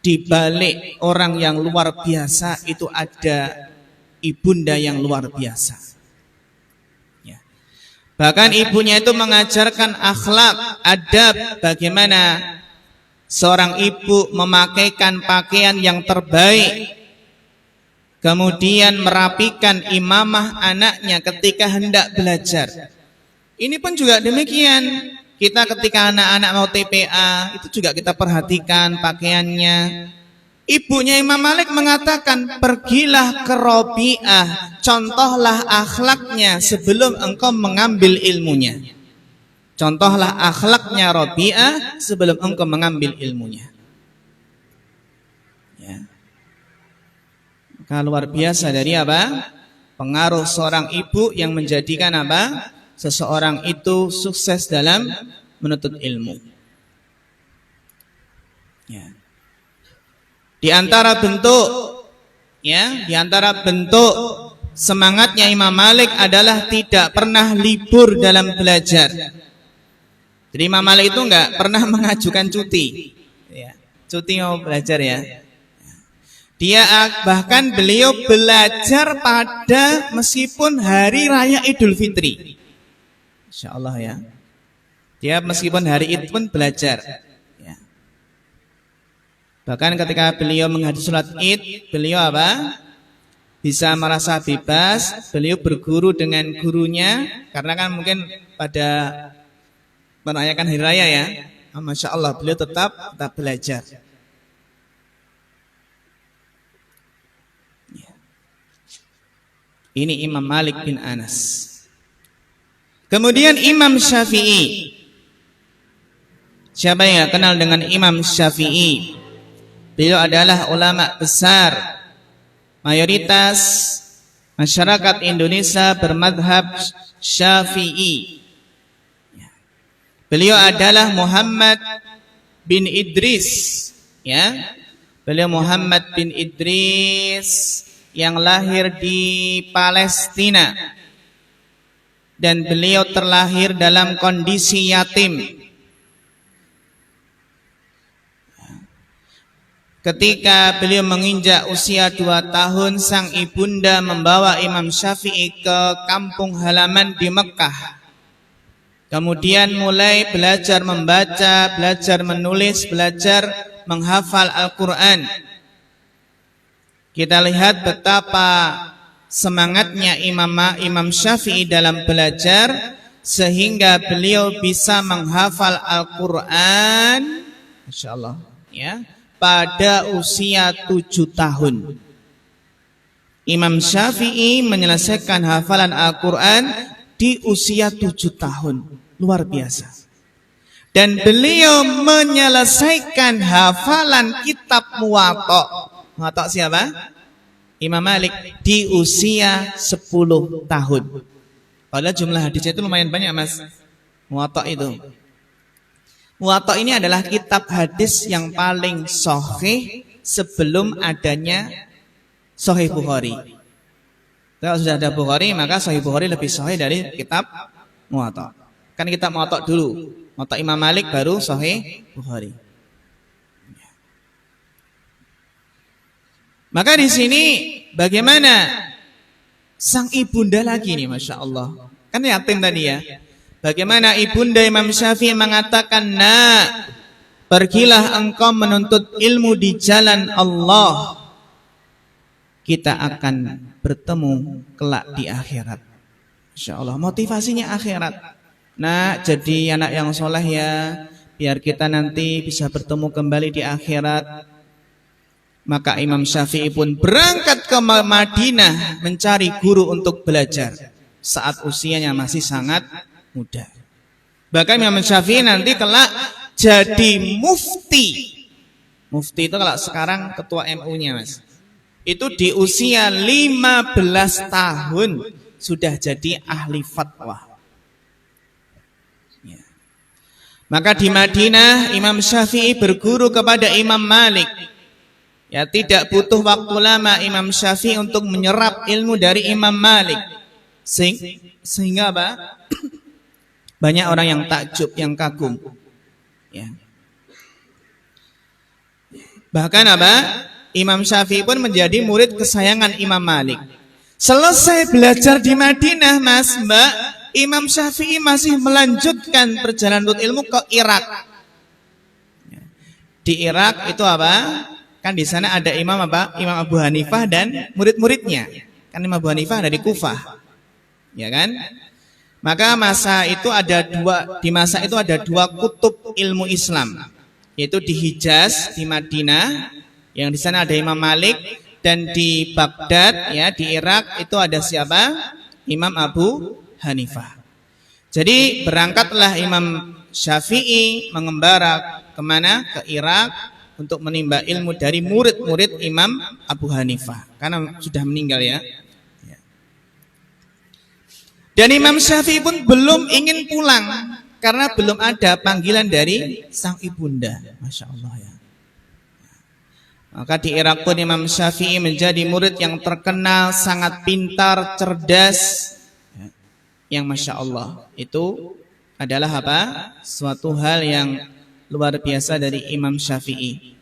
di balik orang yang luar biasa itu ada ibunda yang luar biasa. Bahkan ibunya itu mengajarkan akhlak, adab, bagaimana seorang ibu memakaikan pakaian yang terbaik, kemudian merapikan imamah anaknya ketika hendak belajar. Ini pun juga demikian. Kita ketika anak-anak mau TPA, itu juga kita perhatikan pakaiannya. Ibunya Imam Malik mengatakan, pergilah ke Rabi'ah, contohlah akhlaknya sebelum engkau mengambil ilmunya. Contohlah akhlaknya Rabi'ah sebelum engkau mengambil ilmunya. Ya. Maka luar biasa dari apa? Pengaruh seorang ibu yang menjadikan apa? Seseorang itu sukses dalam menuntut ilmu. Ya. Di antara bentuk, ya, di antara bentuk semangatnya Imam Malik adalah tidak pernah libur dalam belajar. Jadi Imam Malik itu enggak pernah mengajukan cuti, ya, cuti mau belajar, ya. Dia bahkan beliau belajar pada meskipun hari raya Idul Fitri. Insya Allah, ya. Dia meskipun hari Id pun belajar. Bahkan ketika beliau menghadiri sholat Id, beliau apa? Bisa merasa bebas. Beliau berguru dengan gurunya, karena kan mungkin pada merayakan hari raya, ya. Masya Allah, beliau tetap belajar. Ini Imam Malik bin Anas. Kemudian Imam Syafi'i. Siapa yang kenal dengan Imam Syafi'i? Beliau adalah ulama besar. Mayoritas masyarakat Indonesia bermadhab Syafi'i. Beliau adalah Muhammad bin Idris, ya. Beliau Muhammad bin Idris yang lahir di Palestina, dan beliau terlahir dalam kondisi yatim. Ketika beliau menginjak usia 2 tahun, sang ibunda membawa Imam Syafi'i ke kampung halaman di Mekah. Kemudian mulai belajar membaca, belajar menulis, belajar menghafal Al-Quran. Kita lihat betapa semangatnya Imam Syafi'i dalam belajar, sehingga beliau bisa menghafal Al-Quran, Masya Allah, ya, pada usia 7 tahun. Imam Syafi'i menyelesaikan hafalan Al-Quran di usia 7 tahun. Luar biasa. Dan beliau menyelesaikan hafalan kitab Muwatta. Muwatta siapa? Imam Malik, di usia 10 tahun. Padahal jumlah hadisnya itu lumayan banyak, Mas. Muwatta itu. Muwatta ini adalah kitab hadis yang paling sahih sebelum adanya Sahih Bukhari. Kalau sudah ada Bukhari, maka Sahih Bukhari lebih sahih dari kitab Muwatta. Kan kitab Muwatta dulu, Muwatta Imam Malik baru Sahih Bukhari. Maka di sini bagaimana sang ibunda lagi nih, Masya Allah. Kan yatim tadi ya. Bagaimana ibunda Imam Syafi'i mengatakan, "Nak, pergilah engkau menuntut ilmu di jalan Allah. Kita akan bertemu kelak di akhirat." Masya Allah, motivasinya akhirat. Nah, jadi anak yang soleh ya, biar kita nanti bisa bertemu kembali di akhirat. Maka Imam Syafi'i pun berangkat ke Madinah mencari guru untuk belajar saat usianya masih sangat muda. Bahkan Imam Syafi'i nanti kelak jadi mufti. Mufti itu kalau sekarang ketua MU-nya, Mas. Itu di usia 15 tahun sudah jadi ahli fatwa. Ya. Maka di Madinah Imam Syafi'i berguru kepada Imam Malik. Ya, tidak butuh waktu lama Imam Syafi'i untuk menyerap ilmu dari Imam Malik. Sehingga apa? Banyak orang yang takjub, yang kagum. Ya. Bahkan apa? Imam Syafi'i pun menjadi murid kesayangan Imam Malik. Selesai belajar di Madinah, Mas, Mbak, Imam Syafi'i masih melanjutkan perjalanan ilmu ke Irak. Di Irak itu apa? Kan di sana ada Imam apa? Imam Abu Hanifah dan murid-muridnya. Kan Imam Abu Hanifah dari Kufah. Ya kan? Maka di masa itu ada dua kutub ilmu Islam, yaitu di Hijaz, di Madinah, yang di sana ada Imam Malik, dan di Baghdad, ya, di Irak itu ada siapa? Imam Abu Hanifah. Jadi berangkatlah Imam Syafi'i mengembara kemana? Ke Irak untuk menimba ilmu dari murid-murid Imam Abu Hanifah, karena sudah meninggal ya. Dan Imam Syafi'i pun belum ingin pulang karena belum ada panggilan dari sang ibunda. Masya Allah ya. Maka di Irak pun Imam Syafi'i menjadi murid yang terkenal, sangat pintar, cerdas, yang Masya Allah itu adalah apa? Suatu hal yang luar biasa dari Imam Syafi'i.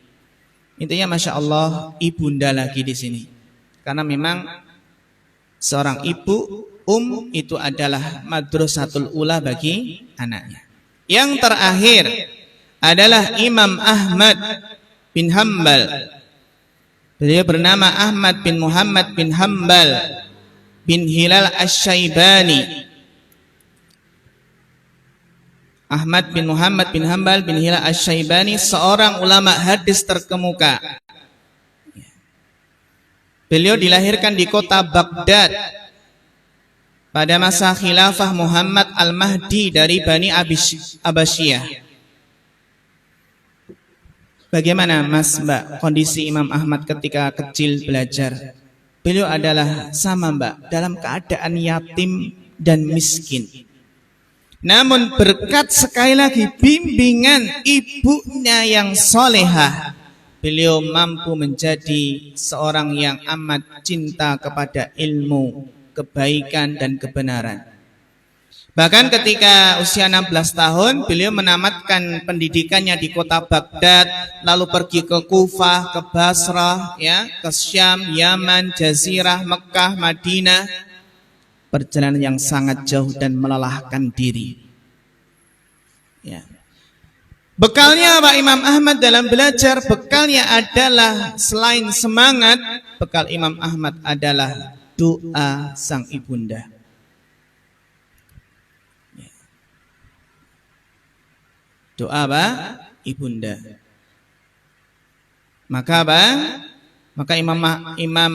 Intinya Masya Allah, ibunda lagi di sini. Karena memang seorang ibu, itu adalah madrasatul ula bagi anaknya. Yang terakhir adalah Imam Ahmad bin Hanbal. Beliau bernama Ahmad bin Muhammad bin Hanbal bin Hilal Asy-Syaibani. Ahmad bin Muhammad bin Hanbal bin Hilal Asy-Syaibani, seorang ulama hadis terkemuka. Beliau dilahirkan di kota Baghdad pada masa khilafah Muhammad Al-Mahdi dari Bani Abbasiyah. Bagaimana Mas, Mbak, kondisi Imam Ahmad ketika kecil belajar? Beliau adalah sama, Mbak, dalam keadaan yatim dan miskin. Namun berkat sekali lagi bimbingan ibunya yang solehah, beliau mampu menjadi seorang yang amat cinta kepada ilmu, kebaikan dan kebenaran. Bahkan ketika usia 16 tahun, beliau menamatkan pendidikannya di kota Baghdad, lalu pergi ke Kufah, ke Basrah, ya, ke Syam, Yaman, Jazirah, Mekah, Madinah. Perjalanan yang sangat jauh dan melelahkan diri. Ya. Bekalnya apa Imam Ahmad dalam belajar? Bekalnya adalah selain semangat, bekal Imam Ahmad adalah doa sang ibunda. Ya. Doa apa? Ibunda. Maka apa? Maka Imam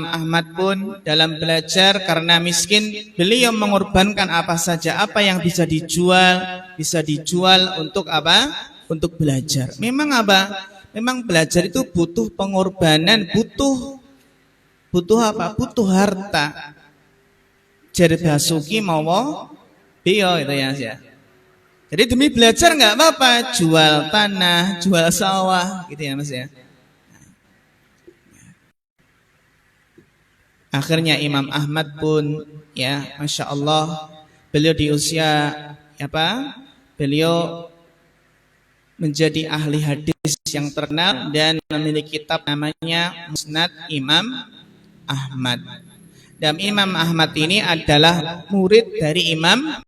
Ahmad pun dalam belajar karena miskin, beliau mengorbankan apa saja, apa yang bisa dijual untuk apa? Untuk belajar. Memang apa? Memang belajar itu butuh pengorbanan, butuh apa? Butuh harta. Jari basuki mawa bio itu ya. Jadi demi belajar nggak apa-apa, jual tanah, jual sawah, gitu ya Mas ya. Akhirnya Imam Ahmad pun, ya, Masya Allah, beliau di usia apa? Beliau menjadi ahli hadis yang terkenal dan memiliki kitab namanya Musnad Imam Ahmad. Dan Imam Ahmad ini adalah murid dari Imam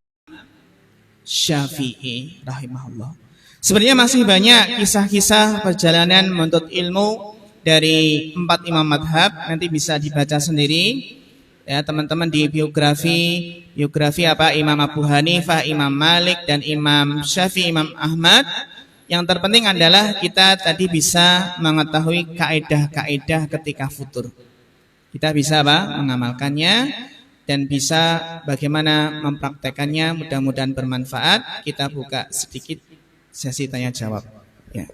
Syafi'i rahimahullah. Sebenarnya masih banyak kisah-kisah perjalanan menuntut ilmu dari 4 imam madhab, nanti bisa dibaca sendiri ya teman-teman di biografi apa Imam Abu Hanifah, Imam Malik dan Imam Syafi'i, Imam Ahmad. Yang terpenting adalah kita tadi bisa mengetahui kaidah-kaidah ketika futur. Kita bisa apa? Mengamalkannya dan bisa bagaimana mempraktekannya. Mudah-mudahan bermanfaat. Kita buka sedikit sesi tanya jawab. Ya.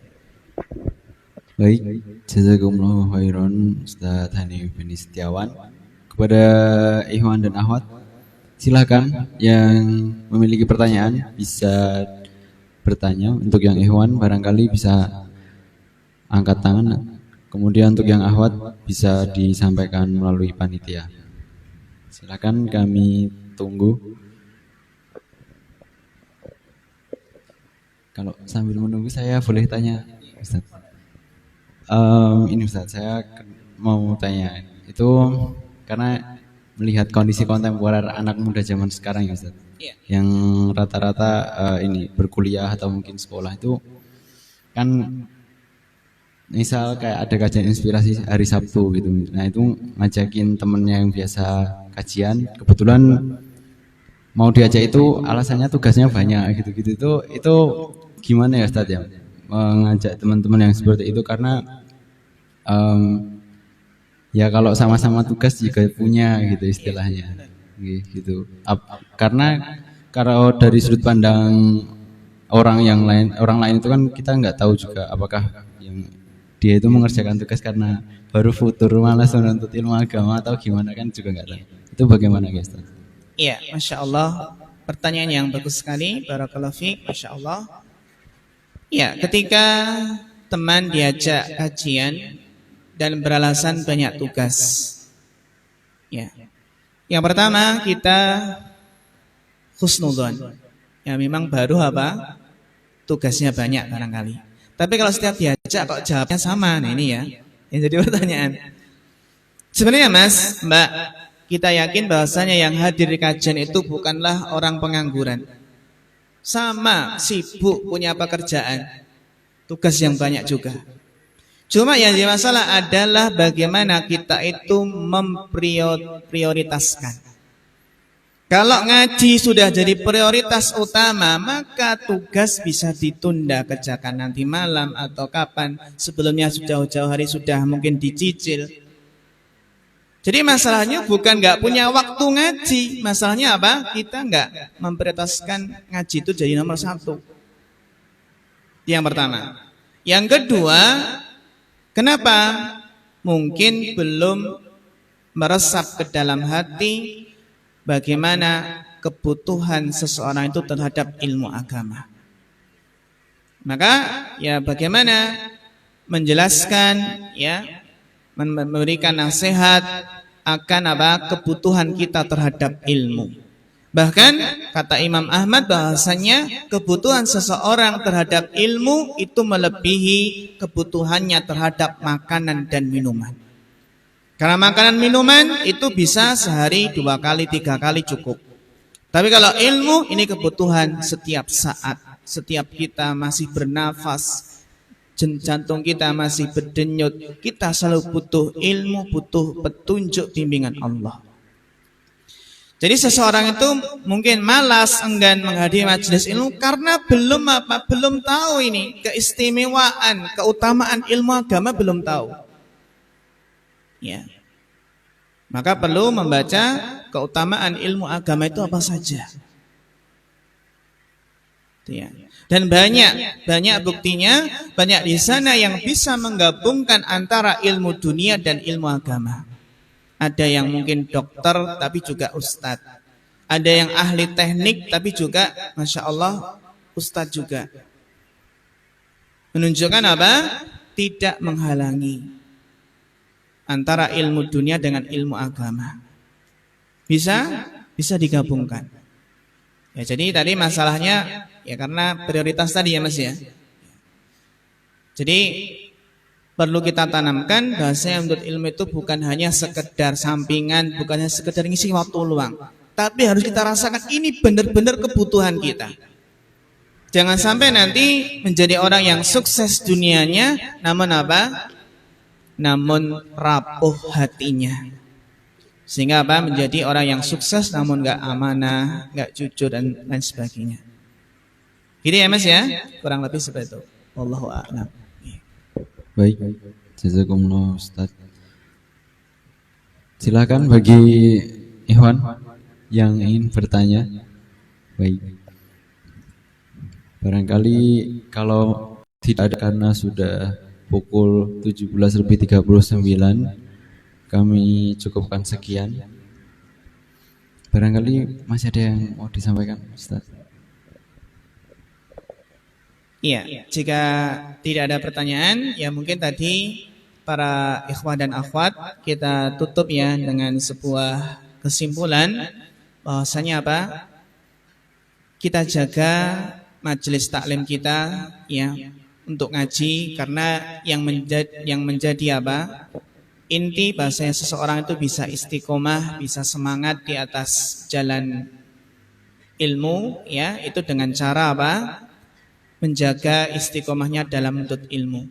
Baik, jazakumullahu khairan Ustaz Hanif bin Setiawan. Kepada ikhwan dan akhwat, silakan yang memiliki pertanyaan bisa bertanya. Untuk yang ikhwan barangkali bisa angkat tangan. Kemudian untuk yang akhwat bisa disampaikan melalui panitia. Silakan, kami tunggu. Kalau sambil menunggu saya boleh tanya, Ustaz. Ini Ustaz, saya mau tanya. Itu karena melihat kondisi kontemporer anak muda zaman sekarang ya Ustaz. Yang rata-rata ini berkuliah atau mungkin sekolah itu kan misal kayak ada kajian inspirasi hari Sabtu gitu. Nah itu ngajakin temennya yang biasa kajian, kebetulan mau diajak itu alasannya tugasnya banyak gitu-gitu. Itu gimana ya Ustaz ya? Mengajak teman-teman yang seperti itu karena ya kalau sama-sama tugas juga punya gitu istilahnya gitu. Karena kalau dari sudut pandang orang lain itu kan kita nggak tahu juga apakah yang dia itu mengerjakan tugas karena baru futur malas menuntut ilmu agama atau gimana, kan juga nggak tahu. Itu bagaimana guys? Iya, Masya Allah, pertanyaan yang bagus sekali. Barakallahu fiik, Masya Allah. Ya, ketika teman diajak kajian dan beralasan banyak tugas. Ya. Yang pertama kita husnudzon. Ya memang baru apa? Tugasnya banyak barangkali. Tapi kalau setiap diajak kok jawabnya sama, nah ini ya. Yang jadi pertanyaan. Sebenarnya Mas, Mbak, kita yakin bahwasanya yang hadir di kajian itu bukanlah orang pengangguran. Sama, sibuk, punya pekerjaan, tugas yang banyak juga. Cuma yang jadi masalah adalah bagaimana kita itu memprioritaskan. Kalau ngaji sudah jadi prioritas utama, maka tugas bisa ditunda, kerjakan nanti malam atau kapan. Sebelumnya jauh-jauh hari sudah mungkin dicicil. Jadi masalahnya bukan nggak punya waktu ngaji, masalahnya apa? Kita nggak memprioritaskan ngaji itu jadi nomor 1. Yang pertama. Yang kedua, kenapa? Mungkin belum meresap ke dalam hati bagaimana kebutuhan seseorang itu terhadap ilmu agama. Maka ya bagaimana menjelaskan, ya memberikan nasihat akan apa kebutuhan kita terhadap ilmu. Bahkan kata Imam Ahmad bahasanya kebutuhan seseorang terhadap ilmu itu melebihi kebutuhannya terhadap makanan dan minuman. Karena makanan minuman itu bisa sehari 2 kali 3 kali cukup. Tapi kalau ilmu ini kebutuhan setiap saat. Setiap kita masih bernafas, jantung kita masih berdenyut, kita selalu butuh ilmu, butuh petunjuk bimbingan Allah. Jadi seseorang itu mungkin malas, enggan menghadiri majelis ilmu karena belum tahu ini keistimewaan, keutamaan ilmu agama belum tahu. Ya. Maka perlu membaca keutamaan ilmu agama itu apa saja. Ya. Dan banyak buktinya, banyak di sana yang bisa menggabungkan antara ilmu dunia dan ilmu agama. Ada yang mungkin dokter tapi juga ustadz. Ada yang ahli teknik tapi juga Masya Allah ustadz juga. Menunjukkan apa? Tidak menghalangi antara ilmu dunia dengan ilmu agama. Bisa digabungkan. Ya, jadi tadi masalahnya ya karena prioritas tadi ya Mas ya. Jadi perlu kita tanamkan bahwasanya menuntut ilmu itu bukan hanya sekedar sampingan, bukan hanya sekedar ngisi waktu luang, tapi harus kita rasakan ini benar-benar kebutuhan kita. Jangan sampai nanti menjadi orang yang sukses dunianya, namun apa? Namun rapuh hatinya. Sehingga apa? Menjadi orang yang sukses namun gak amanah, gak jujur dan lain sebagainya. Gitu ya Mas ya? Kurang lebih seperti itu. Wallahu a'lam. Baik, jazakumullah Ustaz. Silakan bagi Ikhwan yang ingin bertanya. Baik. Barangkali kalau tidak ada karena sudah pukul 17:39, kami cukupkan sekian. Barangkali masih ada yang mau disampaikan Ustaz. Iya, jika tidak ada pertanyaan, ya mungkin tadi para ikhwah dan akhwat kita tutup ya dengan sebuah kesimpulan bahwasanya apa? Kita jaga majelis taklim kita ya untuk ngaji, karena yang menjadi apa? Inti bahwasanya seseorang itu bisa istiqomah, bisa semangat di atas jalan ilmu ya, itu dengan cara apa? Menjaga istiqomahnya dalam menuntut ilmu.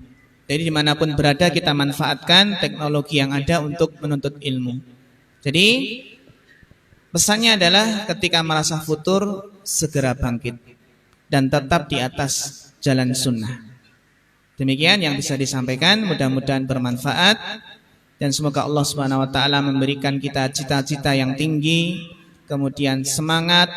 Jadi dimanapun berada kita manfaatkan teknologi yang ada untuk menuntut ilmu. Jadi pesannya adalah ketika merasa futur segera bangkit dan tetap di atas jalan sunnah. Demikian yang bisa disampaikan, mudah-mudahan bermanfaat dan semoga Allah Subhanahu wa taala memberikan kita cita-cita yang tinggi, kemudian semangat,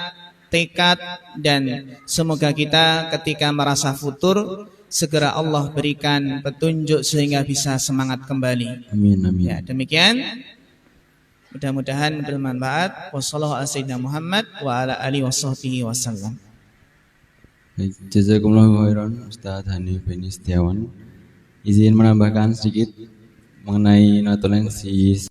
tekad, dan semoga kita ketika merasa futur segera Allah berikan petunjuk sehingga bisa semangat kembali. Amin amin. Ya, demikian. Mudah-mudahan bermanfaat. Wassallallahu ala sayyidina Muhammad wa ala alihi washabbihi wasallam. Baik, jazakumullahu khairan Ustaz Hanif bin Setiawan. Izin menambahkan sedikit mengenai notulensi